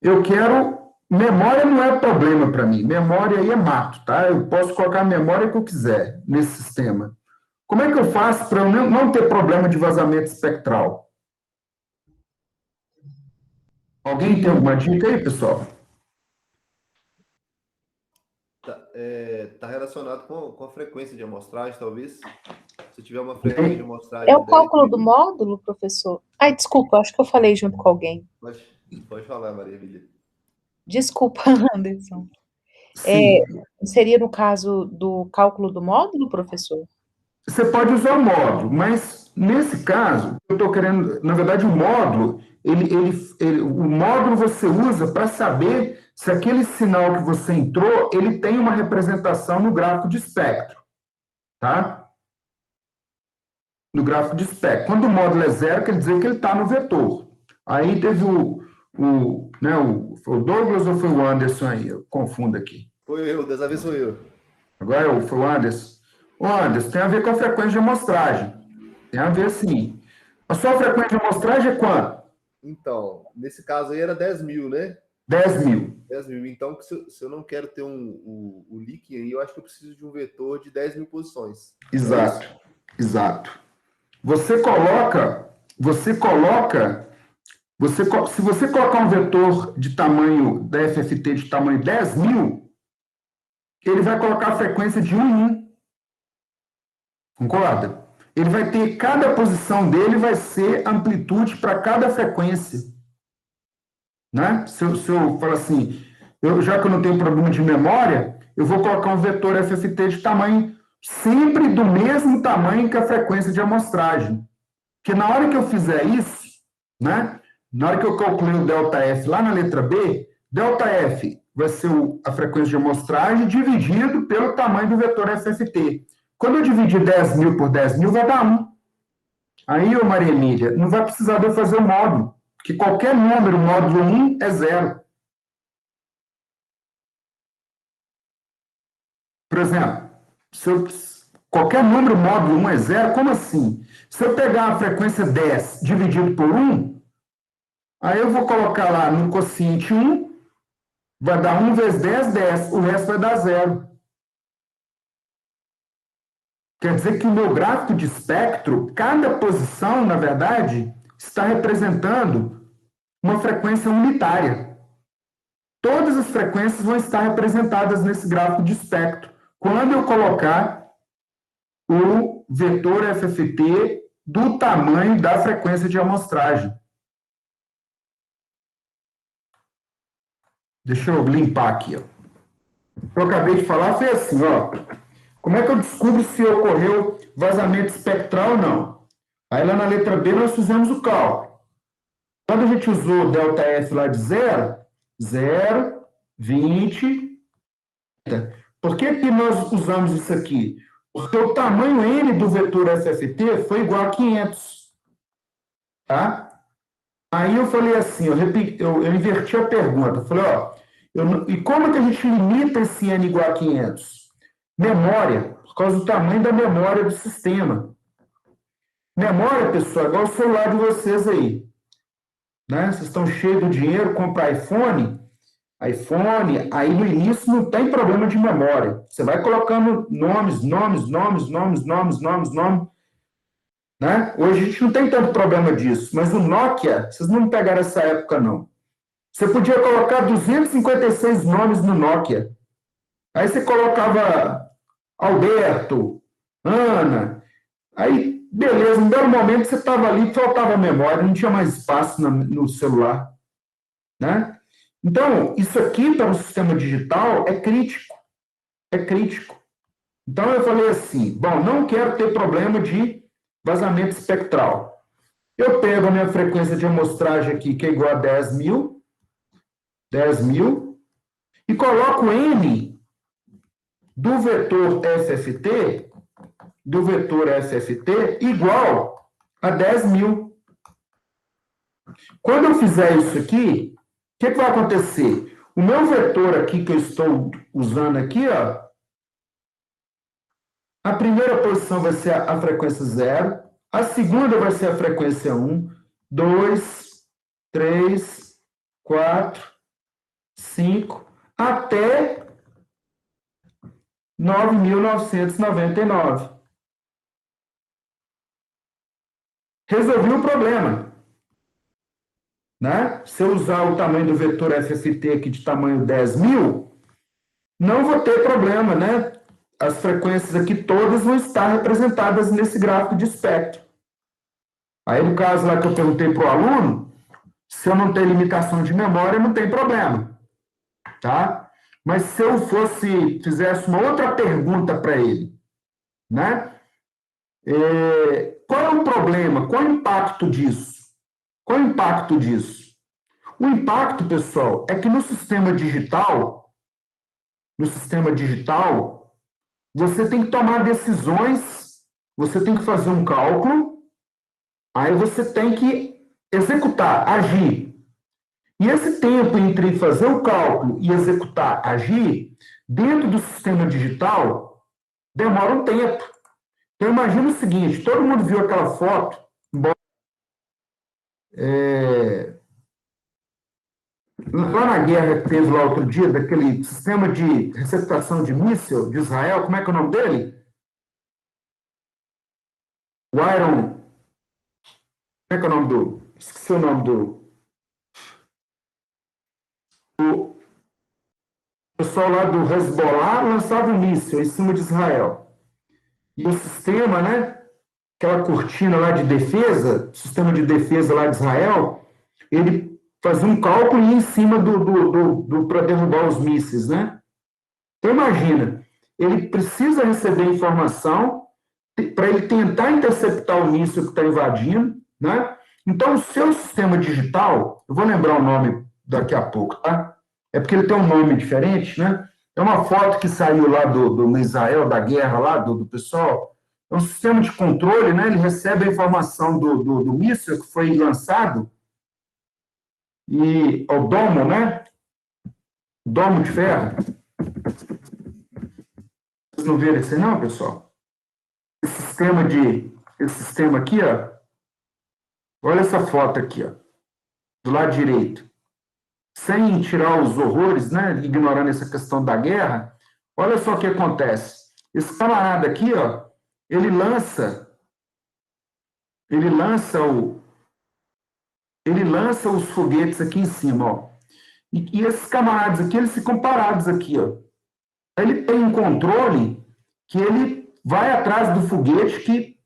Eu quero, memória não é problema para mim. Memória aí é mato, tá? Eu posso colocar a memória que eu quiser nesse sistema. Como é que eu faço para eu não ter problema de vazamento espectral? Alguém tem alguma dica aí, pessoal? Tá relacionado com a frequência de amostragem, talvez. Se tiver uma frequência de amostragem É o de 10 cálculo do mil, módulo, professor? Ai, desculpa, acho que eu falei junto com alguém. pode falar, Maria Emília. Desculpa, Anderson. Sim. Seria no caso do cálculo do módulo, professor? Você pode usar o módulo, mas nesse caso, eu estou querendo, na verdade, o módulo, o módulo você usa para saber se aquele sinal que você entrou, ele tem uma representação no gráfico de espectro, tá? No gráfico de espectro. Quando o módulo é zero, quer dizer que ele está no vetor. Aí teve foi o Douglas ou foi o Anderson aí? Eu confundo aqui. Foi eu, dessa vez sou eu. Agora foi o Anderson. O Anderson, tem a ver com a frequência de amostragem. Tem a ver, sim. A sua frequência de amostragem é quanto? Então, nesse caso aí era 10 mil, né? 10.000. 10 mil. Então, se eu não quero ter o leak aí, eu acho que eu preciso de um vetor de 10 mil posições. Exato, exato. Se você colocar um vetor de tamanho da FFT de tamanho 10.000, ele vai colocar a frequência de 1 em 1. Concorda? Ele vai ter, cada posição dele vai ser amplitude para cada frequência. Né? Se eu falar assim, já que eu não tenho problema de memória, eu vou colocar um vetor FFT de tamanho, sempre do mesmo tamanho que a frequência de amostragem. Porque na hora que eu fizer isso, né? Na hora que eu calculei o ΔF lá na letra B, ΔF vai ser a frequência de amostragem dividido pelo tamanho do vetor FFT. Quando eu dividir 10.000 por 10.000, vai dar 1. Aí, ô Maria Emília, não vai precisar de eu fazer o módulo, porque qualquer número, módulo 1 é 0. Por exemplo, qualquer número, módulo 1 é 0, como assim? Se eu pegar a frequência 10 dividido por 1, aí eu vou colocar lá no quociente 1, vai dar 1 vezes 10, 10, o resto vai dar 0. Quer dizer que o meu gráfico de espectro, cada posição, na verdade, está representando uma frequência unitária. Todas as frequências vão estar representadas nesse gráfico de espectro, quando eu colocar o vetor FFT do tamanho da frequência de amostragem. Deixa eu limpar aqui, ó. que eu acabei de falar foi assim, ó. Como é que eu descubro se ocorreu vazamento espectral ou não? Aí lá na letra B nós fizemos o cálculo. Quando a gente usou o ΔF lá de 0, 20. Por que nós usamos isso aqui? Porque o tamanho N do vetor FFT foi igual a 500. Tá? Aí eu falei assim, eu inverti a pergunta. Eu falei, ó, e como é que a gente limita esse N igual a 500? Memória, por causa do tamanho da memória do sistema. Memória, pessoal, é igual o celular de vocês aí. Né? Vocês estão cheios do dinheiro, comprar iPhone, aí no início não tem problema de memória. Você vai colocando nomes, né? Hoje a gente não tem tanto problema disso, mas o Nokia, vocês não pegaram essa época, não. Você podia colocar 256 nomes no Nokia. Aí você colocava Alberto, Ana, aí, beleza, em dado momento você estava ali, faltava memória, não tinha mais espaço no celular. Né? Então, isso aqui para o sistema digital é crítico. É crítico. Então, eu falei assim, bom, não quero ter problema de vazamento espectral. Eu pego a minha frequência de amostragem aqui, que é igual a 10.000, e coloco N do vetor FFT, igual a 10.000. Quando eu fizer isso aqui, o que vai acontecer? O meu vetor aqui que eu estou usando aqui, ó, a primeira posição vai ser a frequência 0, a segunda vai ser a frequência 1, 2, 3, 4, 5, até 9.999. Resolvi o problema. Né? Se eu usar o tamanho do vetor FFT aqui de tamanho 10.000, não vou ter problema, né? As frequências aqui todas vão estar representadas nesse gráfico de espectro. Aí, no caso lá que eu perguntei para o aluno, se eu não tenho limitação de memória, não tem problema. Tá? Mas se eu fizesse uma outra pergunta para ele, né? Qual é o problema? Qual é o impacto disso? Qual é o impacto disso? O impacto, pessoal, é que no sistema digital, você tem que tomar decisões, você tem que fazer um cálculo, aí você tem que executar, agir. E esse tempo entre fazer o cálculo e executar, agir, dentro do sistema digital, demora um tempo. Então, imagina o seguinte, todo mundo viu aquela foto, lá na guerra que teve lá outro dia, daquele sistema de receptação de míssil de Israel, como é que é o nome dele? O Iron... Como é que é o nome do... Esqueci o nome do... O pessoal lá do Hezbollah lançava um míssil em cima de Israel. E o sistema, né? Aquela cortina lá de defesa, sistema de defesa lá de Israel, ele fazia um cálculo e ia em cima para derrubar os mísseis, né? Então, imagina, ele precisa receber informação para ele tentar interceptar o míssil que está invadindo, né? Então, o seu sistema digital, eu vou lembrar o nome daqui a pouco, tá? É porque ele tem um nome diferente, né? É uma foto que saiu lá no Israel, da guerra lá, do pessoal. É um sistema de controle, né? Ele recebe a informação do míssil que foi lançado, e o domo, né? Domo de ferro. Vocês não viram esse não, pessoal? Esse sistema aqui, ó. Olha essa foto aqui, ó. Do lado direito. Sem tirar os horrores, né? Ignorando essa questão da guerra. Olha só o que acontece. Esse camarada aqui, ó. Ele lança os foguetes aqui em cima, ó. E esses camaradas aqui, eles ficam parados aqui, ó. Ele tem um controle que ele vai atrás do foguete que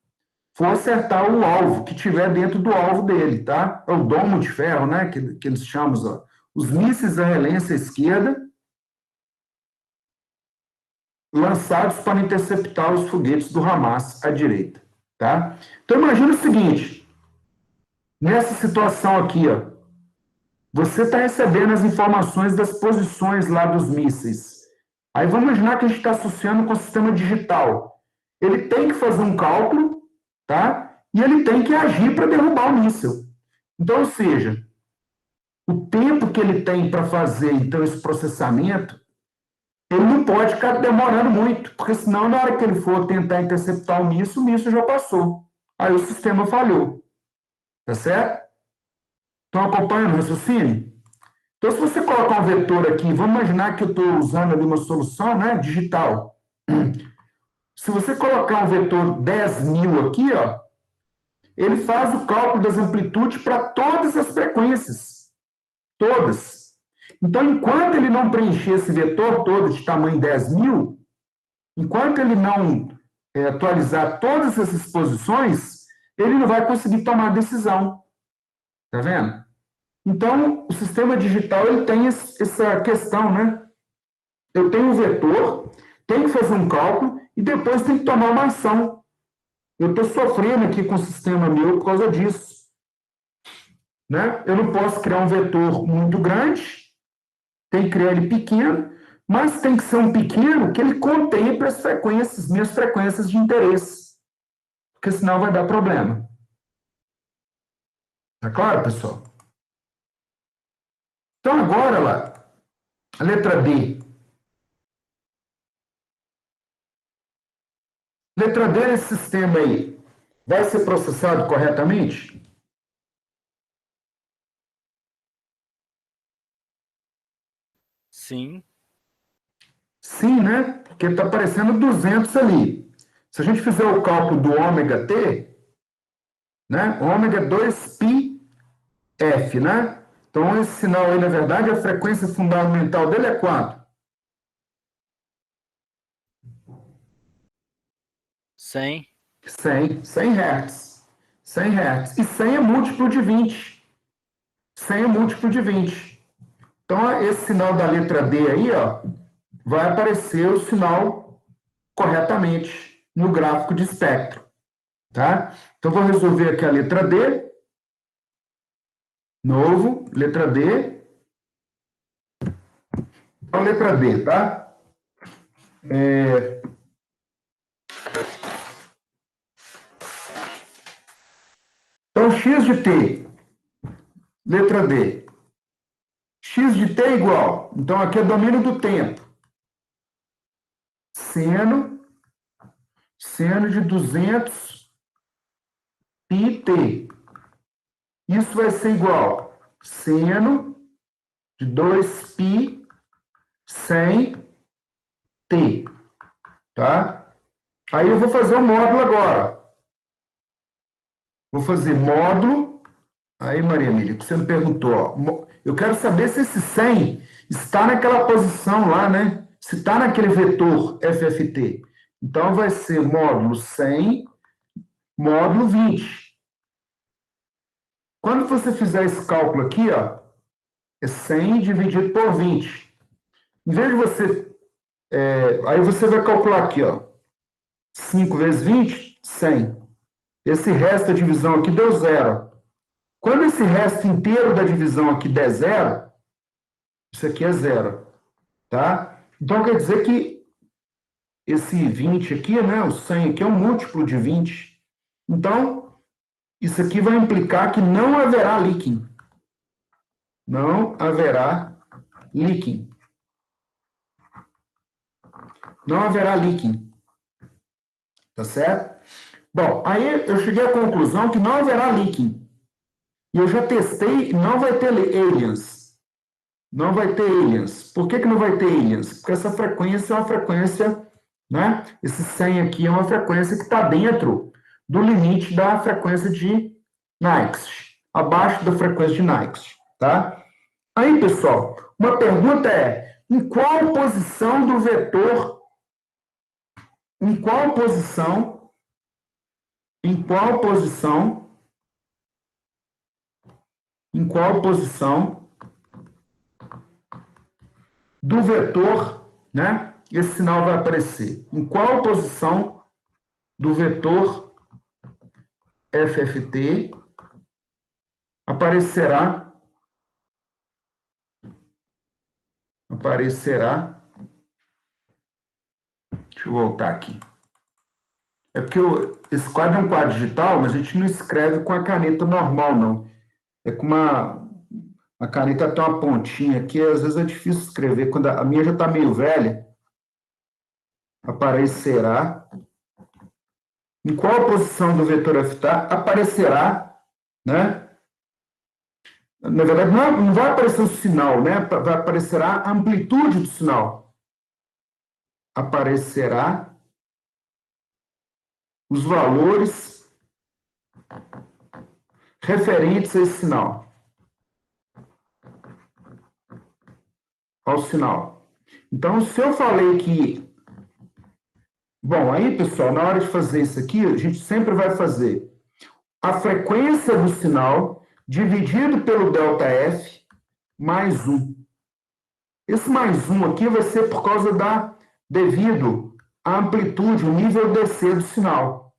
for acertar o alvo, que tiver dentro do alvo dele, tá? É o domo de ferro, né? Que eles chamam, ó. Os mísseis israelenses à esquerda lançados para interceptar os foguetes do Hamas à direita, tá? Então, imagina o seguinte, nessa situação aqui, ó, você está recebendo as informações das posições lá dos mísseis. Aí vamos imaginar que a gente está associando com o sistema digital. Ele tem que fazer um cálculo, tá? E ele tem que agir para derrubar o míssil. Então, ou seja, o tempo que ele tem para fazer, então, esse processamento, ele não pode ficar demorando muito, porque senão, na hora que ele for tentar interceptar o míssil já passou. Aí o sistema falhou. Tá certo? Estão acompanhando o raciocínio? Então, se você colocar um vetor aqui, vamos imaginar que eu estou usando ali uma solução, né, digital. Se você colocar um vetor 10.000 aqui, ó, ele faz o cálculo das amplitudes para todas as frequências. Todas. Então, enquanto ele não preencher esse vetor todo de tamanho 10.000, enquanto ele não atualizar todas essas posições, ele não vai conseguir tomar decisão. Tá vendo? Então, o sistema digital ele tem essa questão, né? Eu tenho um vetor, tenho que fazer um cálculo e depois tenho que tomar uma ação. Eu estou sofrendo aqui com o sistema meu por causa disso. Né? Eu não posso criar um vetor muito grande, tem que criar ele pequeno, mas tem que ser um pequeno que ele contemple as frequências, minhas frequências de interesse. Porque senão vai dar problema. Tá claro, pessoal? Então, agora, lá, a letra D. Letra D nesse sistema aí, vai ser processado corretamente? Sim. Sim, né? Porque está aparecendo 200 ali. Se a gente fizer o cálculo do ômega T, né? Ômega é 2πf, né? Então, esse sinal aí, na verdade, a frequência fundamental dele é quanto? 100. 100 Hz. 100 Hz. E 100 é múltiplo de 20. 100 é múltiplo de 20. Então, esse sinal da letra D aí, ó, vai aparecer o sinal corretamente no gráfico de espectro. Tá? Então, vou resolver aqui a letra D. Novo, letra D. Então, letra D, tá? Então, x de t, letra D. X de t é igual. Então, aqui é domínio do tempo. Seno de 200 πt. Isso vai ser igual a seno de 2π 100 t. Tá? Aí eu vou fazer o módulo agora. Vou fazer módulo. Aí, Maria Emília, que você me perguntou. Ó, eu quero saber se esse 100 está naquela posição lá, né? Se está naquele vetor FFT. Então, vai ser módulo 100, módulo 20. Quando você fizer esse cálculo aqui, ó, é 100 dividido por 20. Em vez de você... aí você vai calcular aqui, ó. 5 vezes 20, 100. Esse resto da divisão aqui deu zero. Quando esse resto inteiro da divisão aqui der zero, isso aqui é zero. Tá? Então, quer dizer que esse 20 aqui, né, o 100 aqui é um múltiplo de 20. Então, isso aqui vai implicar que não haverá leaking. Não haverá leaking. Não haverá leaking. Tá certo? Bom, aí eu cheguei à conclusão que não haverá leaking. E eu já testei, não vai ter aliens. Não vai ter aliens. Por que não vai ter aliens? Porque essa frequência é uma frequência, né? Esse 100 aqui é uma frequência que está dentro do limite da frequência de Nyquist, abaixo da frequência de Nyquist, tá? Aí, pessoal, uma pergunta é, em qual posição do vetor, em qual posição do vetor, né, esse sinal vai aparecer? Em qual posição do vetor FFT aparecerá deixa eu voltar aqui. É porque esse quadro é um quadro digital, mas a gente não escreve com a caneta normal, não. É com a caneta tem uma pontinha aqui, às vezes é difícil escrever. Quando a minha já está meio velha, aparecerá. Em qual posição do vetor FT aparecerá, né? Na verdade, não vai aparecer o sinal, né? Vai aparecer a amplitude do sinal. Aparecerá os valores referentes a esse sinal. Ao sinal. Então, se eu falei que... Bom, aí, pessoal, na hora de fazer isso aqui, a gente sempre vai fazer a frequência do sinal dividido pelo ΔF mais 1. Esse mais 1 aqui vai ser por causa devido à amplitude, o nível DC do sinal.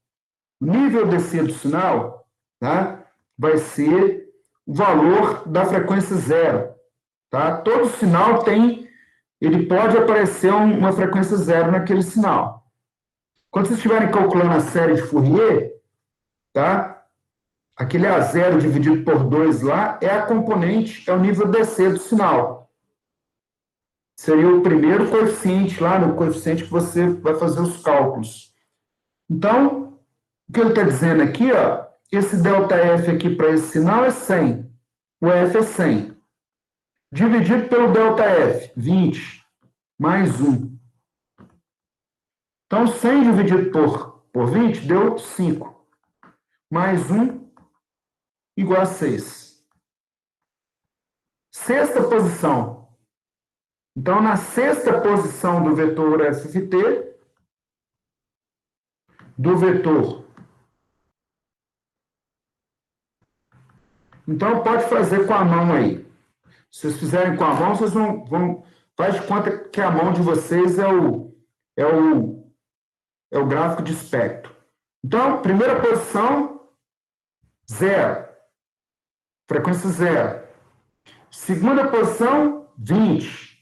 O nível DC do sinal, tá, vai ser o valor da frequência zero. Tá? Todo sinal ele pode aparecer uma frequência zero naquele sinal. Quando vocês estiverem calculando a série de Fourier, tá? Aquele A0 dividido por 2 lá é a componente, é o nível DC do sinal. Seria o primeiro coeficiente lá, no coeficiente que você vai fazer os cálculos. Então, o que ele está dizendo aqui, ó, esse ΔF aqui para esse sinal é 100. O F é 100. Dividido pelo ΔF, 20, mais 1. Então, 100 dividido por 20 deu 5. Mais 1 igual a 6. Sexta posição. Então, na sexta posição do vetor FFT, do vetor. Então, pode fazer com a mão aí. Se vocês fizerem com a mão, vocês vão faz de conta que a mão de vocês é o gráfico de espectro. Então, primeira posição, 0. Frequência 0. Segunda posição, 20.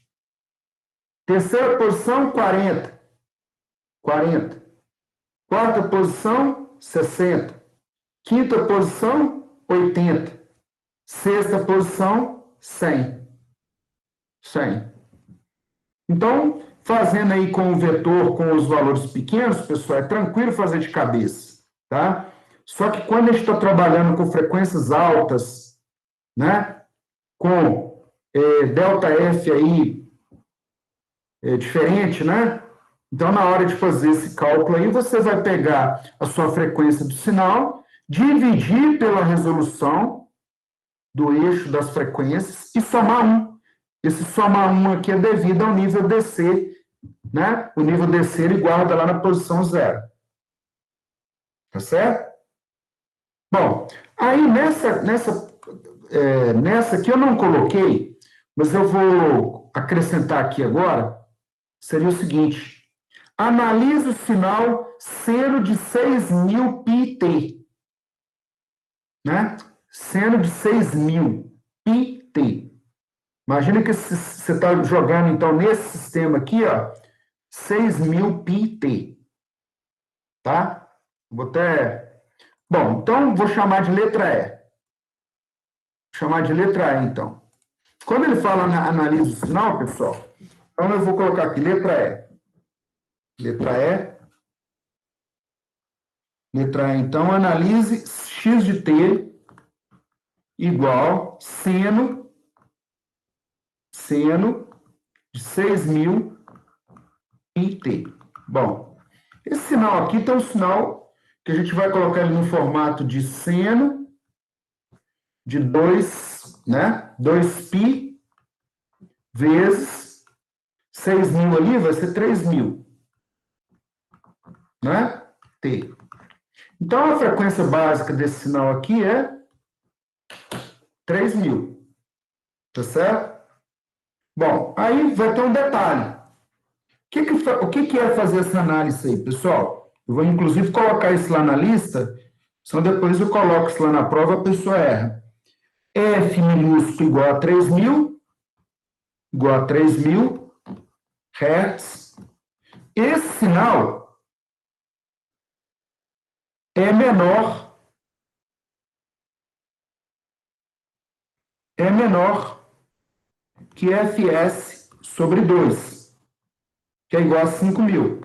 Terceira posição, 40. 40. Quarta posição, 60. Quinta posição, 80. Sexta posição, 100. 100. Então, fazendo aí com o vetor, com os valores pequenos, pessoal, é tranquilo fazer de cabeça, tá? Só que quando a gente está trabalhando com frequências altas, né? Com ΔF aí diferente, né? Então, na hora de fazer esse cálculo aí, você vai pegar a sua frequência do sinal, dividir pela resolução do eixo das frequências e somar 1. Esse somar 1 aqui é devido ao nível DC, né? O nível DC ele guarda lá na posição 0. Tá certo? Bom, aí nessa aqui eu não coloquei, mas eu vou acrescentar aqui agora, seria o seguinte: analise o sinal seno de 6.000 πt, né? Seno de 6.000 πt. Imagina que você está jogando, então, nesse sistema aqui, ó, 6.000 πt. Tá? Vou até... Bom, então, vou chamar de letra E. Vou chamar de letra E, então. Quando ele fala na análise do sinal, pessoal, então eu vou colocar aqui, letra E. Letra E. Letra E, então, analise x de t igual seno de 6.000 πt. Bom, esse sinal aqui tem um sinal que a gente vai colocar ele no formato de seno de 2, né? 2π vezes 6.000 ali vai ser 3.000, né? T. Então, a frequência básica desse sinal aqui é 3.000. Tá certo? Bom, aí vai ter um detalhe. O que é fazer essa análise aí, pessoal? Eu vou, inclusive, colocar isso lá na lista, senão depois eu coloco isso lá na prova, a pessoa erra. F minúsculo igual a 3.000, igual a 3.000 Hz. Esse sinal é menor que Fs sobre 2, que é igual a 5.000.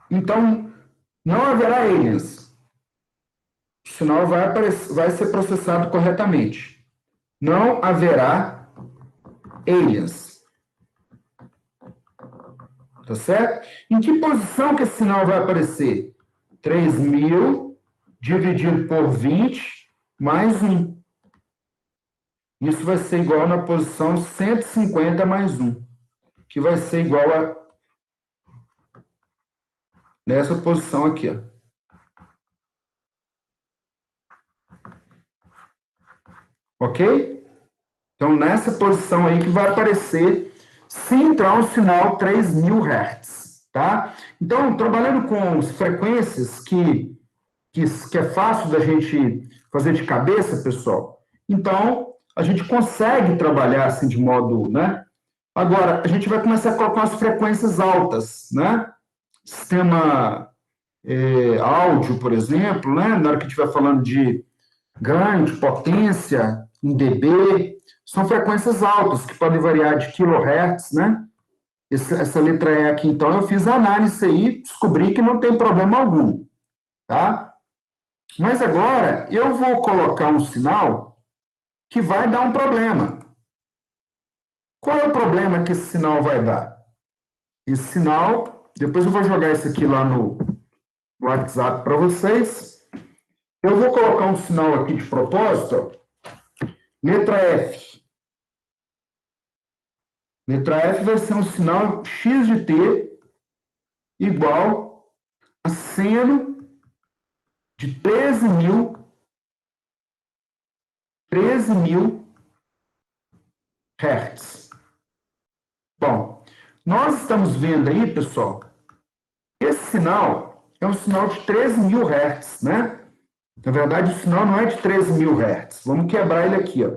Então, não haverá aliens. O sinal vai ser processado corretamente. Não haverá aliens. Tá certo? Em que posição que esse sinal vai aparecer? 3.000 dividido por 20 mais 1. Isso vai ser igual na posição 150 mais 1, que vai ser igual a nessa posição aqui, ó. Ok? Então, nessa posição aí que vai aparecer, se entrar um sinal 3.000 Hz, tá? Então, trabalhando com frequências que é fácil da gente fazer de cabeça, pessoal, então, a gente consegue trabalhar assim de modo, né? Agora, a gente vai começar a colocar umas frequências altas, né? Sistema áudio, por exemplo, né? Na hora que estiver falando de ganho, de potência, em dB, são frequências altas, que podem variar de kHz, né? Essa letra E aqui, então, eu fiz a análise aí, descobri que não tem problema algum, tá? Mas agora, eu vou colocar um sinal que vai dar um problema. Qual é o problema que esse sinal vai dar? Esse sinal, depois eu vou jogar isso aqui lá no WhatsApp para vocês. Eu vou colocar um sinal aqui de propósito, ó. Letra F. Letra F vai ser um sinal x de t igual a seno de 13.000 Hz. Bom, nós estamos vendo aí, pessoal, esse sinal é um sinal de 13.000 Hz, né? Na verdade, o sinal não é de 13.000 Hz. Vamos quebrar ele aqui, ó.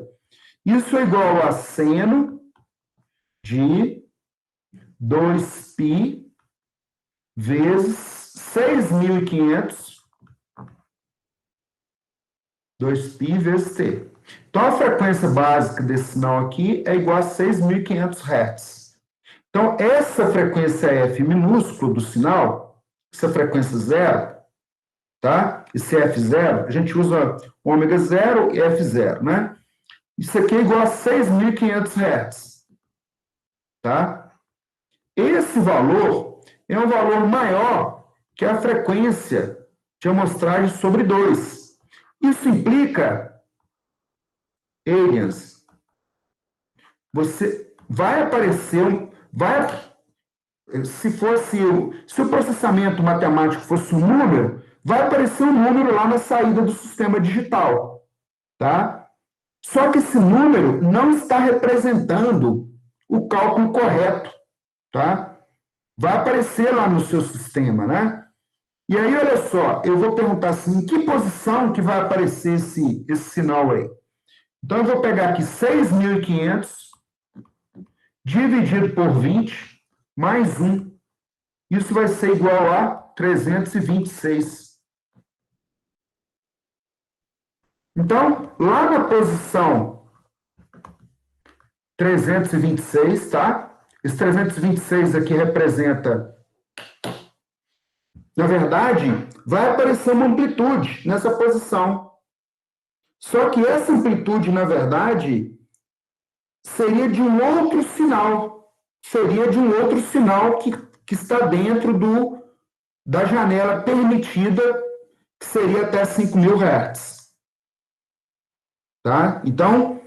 Isso é igual a seno de 2π vezes 6.500, 2π vezes t. Então, a frequência básica desse sinal aqui é igual a 6.500 Hz. Então, essa frequência F minúsculo do sinal, essa frequência zero, tá? Esse F0, a gente usa ômega 0 e F0, né? Isso aqui é igual a 6.500 Hz, tá? Esse valor é um valor maior que a frequência de amostragem sobre 2. Isso implica, aliens, você vai aparecer, se o processamento matemático fosse um número, vai aparecer um número lá na saída do sistema digital, tá? Só que esse número não está representando o cálculo correto, tá? Vai aparecer lá no seu sistema, né? E aí, olha só, eu vou perguntar assim, em que posição que vai aparecer esse sinal aí? Então, eu vou pegar aqui 6.500 dividido por 20 mais 1. Isso vai ser igual a 326. Então, lá na posição 326, tá? Esse 326 aqui representa, na verdade, vai aparecer uma amplitude nessa posição. Só que essa amplitude, na verdade, seria de um outro sinal. Seria de um outro sinal que está dentro da janela permitida, que seria até 5.000 Hz. Tá? Então,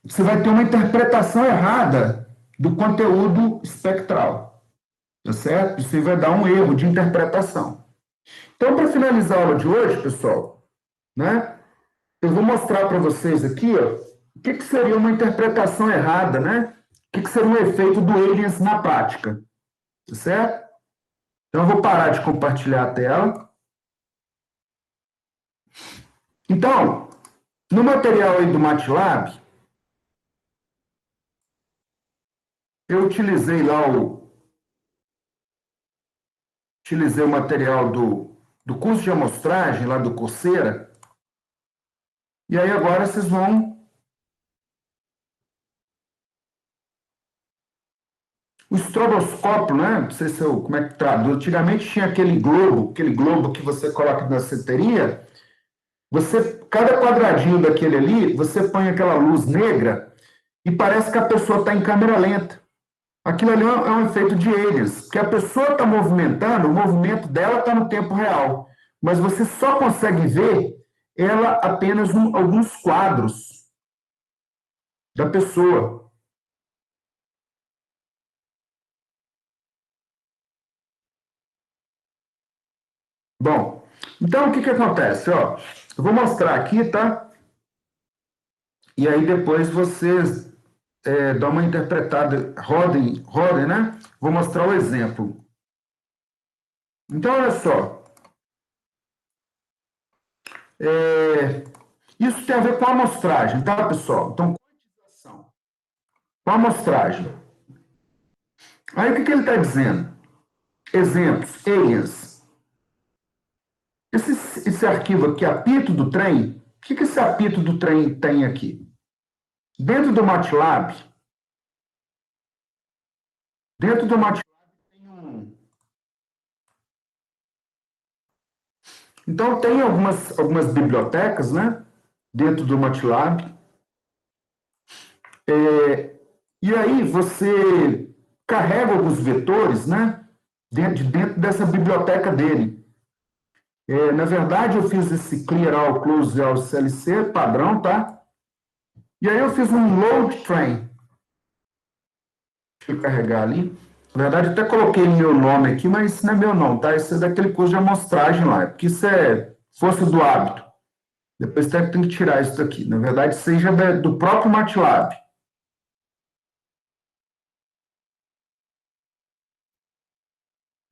você vai ter uma interpretação errada do conteúdo espectral. Tá certo? Isso vai dar um erro de interpretação. Então, para finalizar a aula de hoje, pessoal, né, eu vou mostrar para vocês aqui, ó, o que seria uma interpretação errada, né? O que seria um efeito do aliens na prática, tá certo? Então, eu vou parar de compartilhar a tela. Então, no material aí do MATLAB, eu utilizei lá utilizei o material do curso de amostragem, lá do Coursera, e aí agora vocês vão... O estroboscópio, né? Não sei se eu, como é que traduz. Antigamente tinha aquele globo que você coloca na danceteria. Cada quadradinho daquele ali, você põe aquela luz negra e parece que a pessoa está em câmera lenta. Aquilo ali é um efeito de aliens, porque a pessoa está movimentando, o movimento dela está no tempo real, mas você só consegue ver ela apenas alguns quadros da pessoa. Bom, então o que acontece? Ó, eu vou mostrar aqui, tá? E aí depois vocês dão uma interpretada, rodem, né? Vou mostrar o exemplo. Então, olha só. Isso tem a ver com a amostragem, tá, pessoal? Então, quantização. Com a amostragem. Aí o que ele está dizendo? Exemplos, aliens. Esse arquivo aqui, apito do trem, o que esse apito do trem tem aqui? Dentro do MATLAB tem Então, tem algumas bibliotecas, né? Dentro do MATLAB. E aí, você carrega alguns vetores, né? Dentro dessa biblioteca dele. Na verdade, eu fiz esse clear all, close all, CLC, padrão, tá? E aí eu fiz um load train. Deixa eu carregar ali. Na verdade, até coloquei meu nome aqui, mas isso não é meu não, tá? Isso é daquele curso de amostragem lá. Porque isso é força do hábito. Depois tem que tirar isso daqui. Na verdade, seja do próprio MATLAB.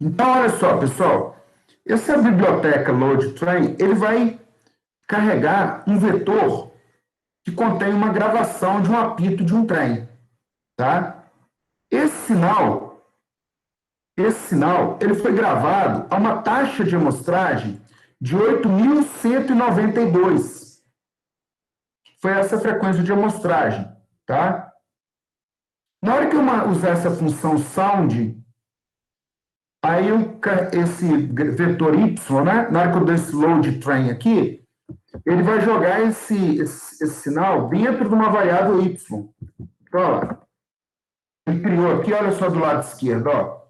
Então, olha só, pessoal. Essa biblioteca load train, ele vai carregar um vetor que contém uma gravação de um apito de um trem, tá? Esse sinal, ele foi gravado a uma taxa de amostragem de 8.192. Foi essa frequência de amostragem, tá? Na hora que eu usar essa função sound, aí esse vetor y, né? Na hora que eu dou esse load train aqui, ele vai jogar esse sinal dentro de uma variável y. Ó, ele criou aqui, olha só do lado esquerdo, ó.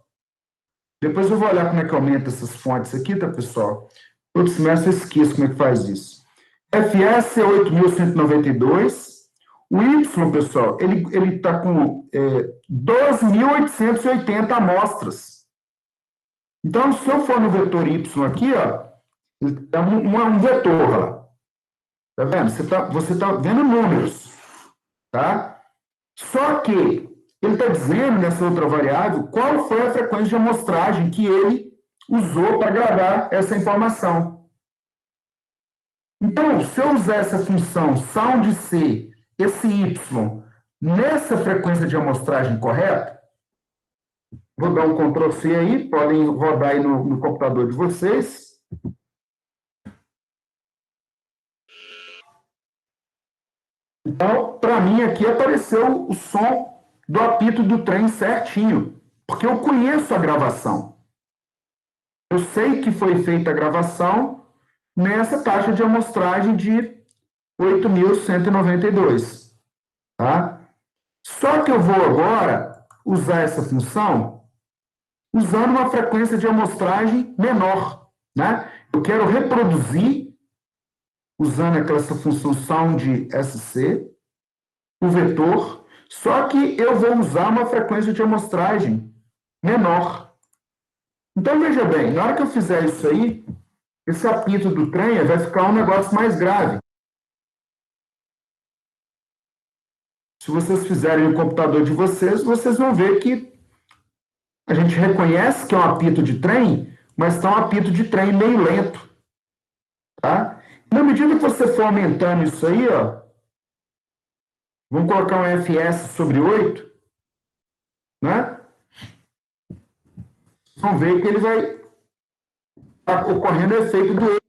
Depois eu vou olhar como é que aumenta essas fontes aqui, tá, pessoal? Todo semestre eu esqueço como é que faz isso. FS é 8.192. O Y, pessoal, ele está com 12.880 amostras. Então, se eu for no vetor Y aqui, ó, é um vetor lá. Tá vendo? Você tá vendo números, tá? Só que ele está dizendo nessa outra variável qual foi a frequência de amostragem que ele usou para gravar essa informação. Então, se eu usar essa função soundC, esse y, nessa frequência de amostragem correta, vou dar um Ctrl+C aí, podem rodar aí no computador de vocês. Então, para mim aqui apareceu o som do apito do trem certinho, porque eu conheço a gravação. Eu sei que foi feita a gravação nessa taxa de amostragem de 8.192, tá? Só que eu vou agora usar essa função usando uma frequência de amostragem menor, né? Eu quero reproduzir, usando essa função soundSC, o vetor, só que eu vou usar uma frequência de amostragem menor. Então, veja bem, na hora que eu fizer isso aí, esse apito do trem vai ficar um negócio mais grave. se vocês fizerem no computador de vocês, vocês vão ver que a gente reconhece que é um apito de trem, mas está um apito de trem meio lento. Tá? Na medida que você for aumentando isso aí, ó, vamos colocar um fs sobre 8, né? Vão ver que ele vai ocorrendo o efeito do 8.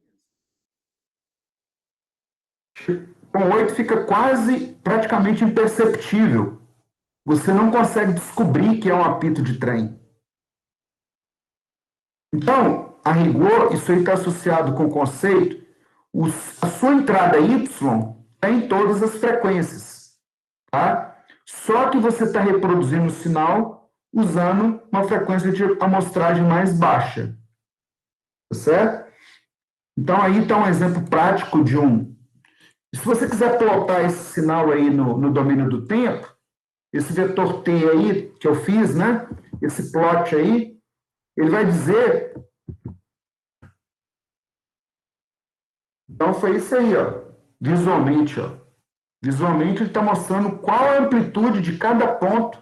Com 8 fica quase, praticamente imperceptível. Você não consegue descobrir que é um apito de trem. Então, a rigor, isso aí está associado com o conceito, a sua entrada Y tem todas as frequências, tá? Só que você está reproduzindo o sinal usando uma frequência de amostragem mais baixa, tá certo? Então, aí está um exemplo prático de um... Se você quiser plotar esse sinal aí no domínio do tempo, esse vetor T aí, que eu fiz, né? Esse plot aí, ele vai dizer... Então, foi isso aí, ó. Visualmente, ó. Visualmente, ele está mostrando qual a amplitude de cada ponto.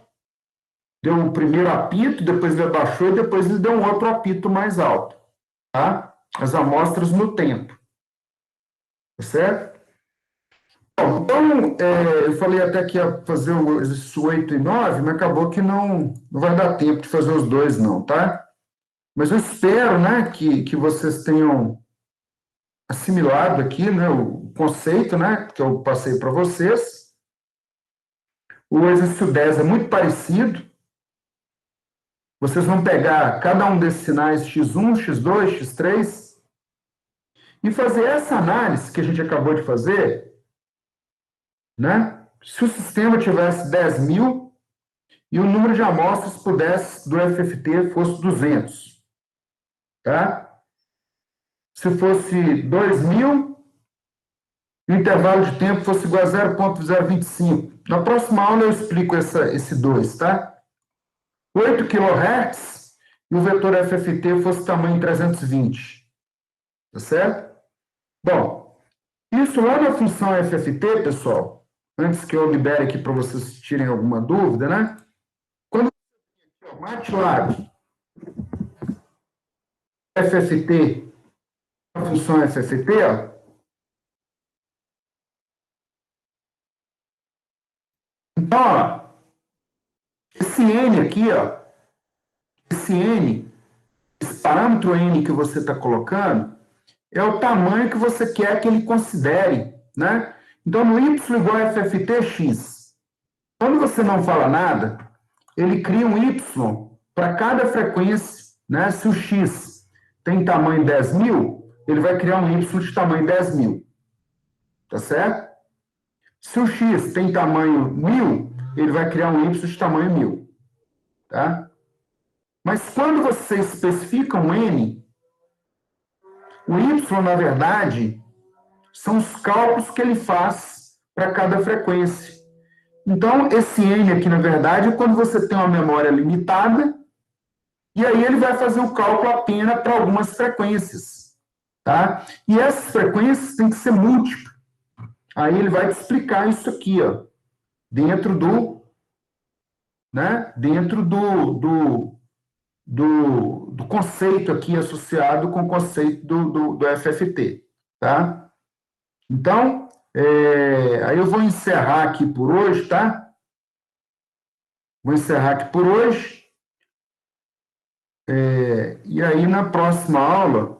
Deu um primeiro apito, depois ele abaixou e depois ele deu um outro apito mais alto. Tá? As amostras no tempo. Tá certo? Bom, então, eu falei até que ia fazer o exercício 8 e 9, mas acabou que não vai dar tempo de fazer os dois, não, tá? Mas eu espero, né, que vocês tenham assimilado aqui, né, o conceito, né, que eu passei para vocês. O exercício 10 é muito parecido. Vocês vão pegar cada um desses sinais x1, x2, x3 e fazer essa análise que a gente acabou de fazer, né? Se o sistema tivesse 10.000 e o número de amostras do FFT fosse 200, tá? Se fosse 2.000, o intervalo de tempo fosse igual a 0,025. Na próxima aula eu explico esse 2, tá? 8 kHz e o vetor FFT fosse tamanho 320. Tá certo? Bom, isso lá na função FFT, pessoal, antes que eu libere aqui para vocês tirem alguma dúvida, né? Quando você MATLAB FFT, a função FFT, ó, então, ó, esse N aqui, ó, esse N, esse parâmetro N que você está colocando, é o tamanho que você quer que ele considere, né? Então, no y igual a FFT x, quando você não fala nada, ele cria um y para cada frequência, né? Se o x tem tamanho 10.000, ele vai criar um y de tamanho 10.000, tá certo? Se o x tem tamanho 1.000, ele vai criar um y de tamanho 1.000, tá? Mas quando você especifica um n, o y, na verdade, são os cálculos que ele faz para cada frequência. Então, esse n aqui, na verdade, é quando você tem uma memória limitada, e aí ele vai fazer o cálculo apenas para algumas frequências, tá? E essas frequências têm que ser múltiplas. Aí ele vai te explicar isso aqui, ó, dentro do, né, dentro do conceito aqui associado com o conceito do FFT, tá? Então, aí eu vou encerrar aqui por hoje, tá? Vou encerrar aqui por hoje. E aí, na próxima aula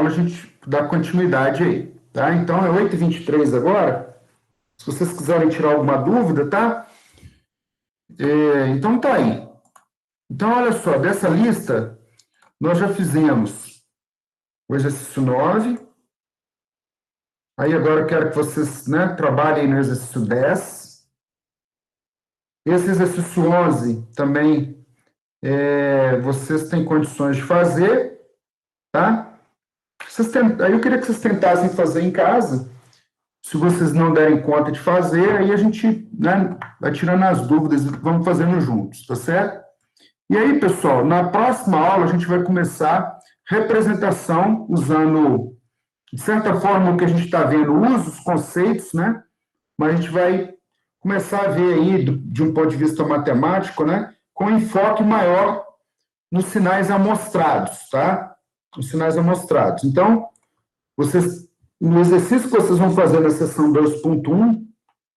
a gente dá continuidade aí, tá? Então, é 8h23 agora. Se vocês quiserem tirar alguma dúvida, tá? Então, tá aí. Então, olha só, dessa lista, nós já fizemos o exercício 9. Aí, agora, eu quero que vocês, né, trabalhem no exercício 10. Esse exercício 11 também vocês têm condições de fazer, tá? Aí eu queria que vocês tentassem fazer em casa. Se vocês não derem conta de fazer, aí a gente, né, vai tirando as dúvidas e vamos fazendo juntos, tá certo? E aí, pessoal, na próxima aula a gente vai começar representação usando, de certa forma, o que a gente está vendo, usa os conceitos, né? mas a gente vai começar a ver aí, de um ponto de vista matemático, né, com enfoque maior nos sinais amostrados, tá? Os sinais amostrados. Então, no exercício que vocês vão fazer na seção 2.1,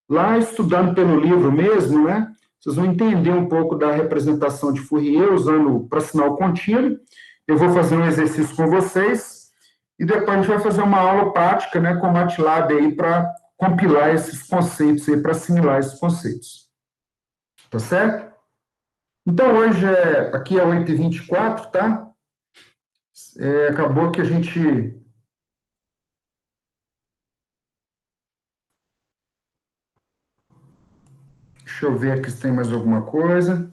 lá estudando pelo livro mesmo, né, vocês vão entender um pouco da representação de Fourier usando para sinal contínuo. Eu vou fazer um exercício com vocês e depois a gente vai fazer uma aula prática, né, com o MATLAB aí para compilar esses conceitos aí, para assimilar esses conceitos. Tá certo? Então, hoje aqui é 8h24, tá? Acabou que a gente... Deixa eu ver aqui se tem mais alguma coisa.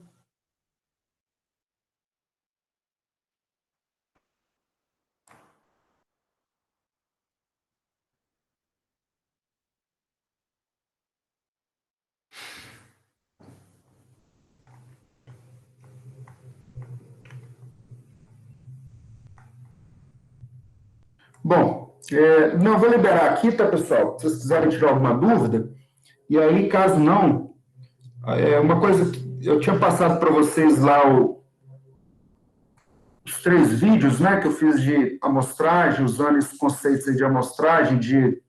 Bom, não, vou liberar aqui, tá, pessoal? Se vocês quiserem tirar alguma dúvida. E aí, caso não, uma coisa que eu tinha passado para vocês lá os 3 vídeos, né, que eu fiz de amostragem, usando esses conceitos aí de amostragem, de...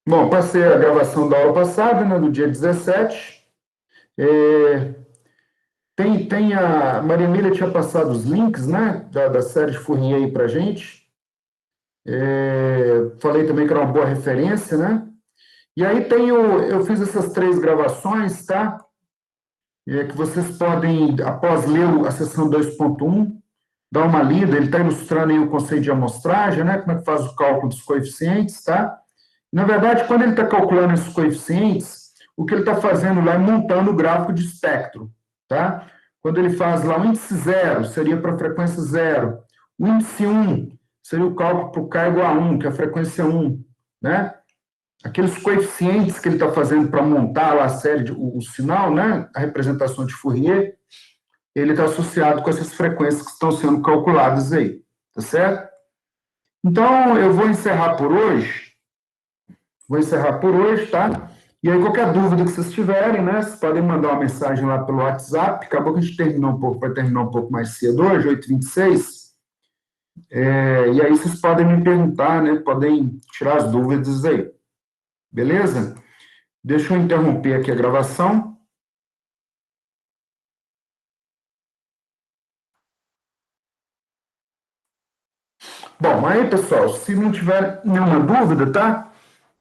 Bom, passei a gravação da aula passada, né, no dia 17. A Maria Emília tinha passado os links, né, da série de Fourier aí para a gente. Falei também que era uma boa referência, né? E aí eu fiz essas 3 gravações, tá? Que vocês podem, após ler a seção 2.1, dar uma lida. Ele está ilustrando aí o conceito de amostragem, né? Como é que faz o cálculo dos coeficientes, tá? Na verdade, quando ele está calculando esses coeficientes, o que ele está fazendo lá é montando o gráfico de espectro, tá? Quando ele faz lá o índice 0, seria para a frequência 0. O índice 1 seria o cálculo para o K igual a 1, que é a frequência 1, né? Aqueles coeficientes que ele está fazendo para montar lá a série, o sinal, né? A representação de Fourier, ele está associado com essas frequências que estão sendo calculadas aí, tá certo? Então, eu vou encerrar por hoje. Tá? E aí, qualquer dúvida que vocês tiverem, né, vocês podem mandar uma mensagem lá pelo WhatsApp. Acabou que a gente vai terminar um pouco mais cedo hoje, 8h26. E aí vocês podem me perguntar, né, podem tirar as dúvidas aí. Beleza? Deixa eu interromper aqui a gravação. Bom, aí, pessoal, se não tiver nenhuma dúvida, tá?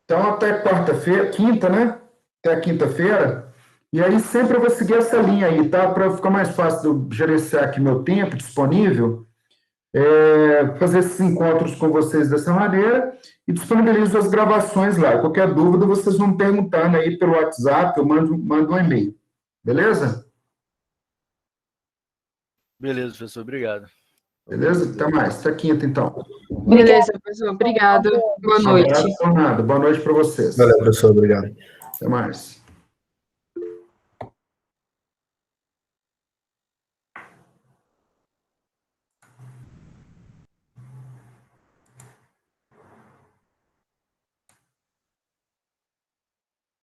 Então, até quinta, né? Até quinta-feira. E aí, sempre eu vou seguir essa linha aí, tá? Para ficar mais fácil de gerenciar aqui meu tempo disponível, fazer esses encontros com vocês dessa maneira e disponibilizo as gravações lá. Qualquer dúvida, vocês vão me perguntando aí pelo WhatsApp, eu mando um e-mail. Beleza? Beleza, professor. Obrigado. Beleza? Até mais. Até quinta, então. Beleza, professor. Obrigado. Boa noite. Não, por nada. Boa noite para vocês. Valeu, professor. Obrigado. Até mais.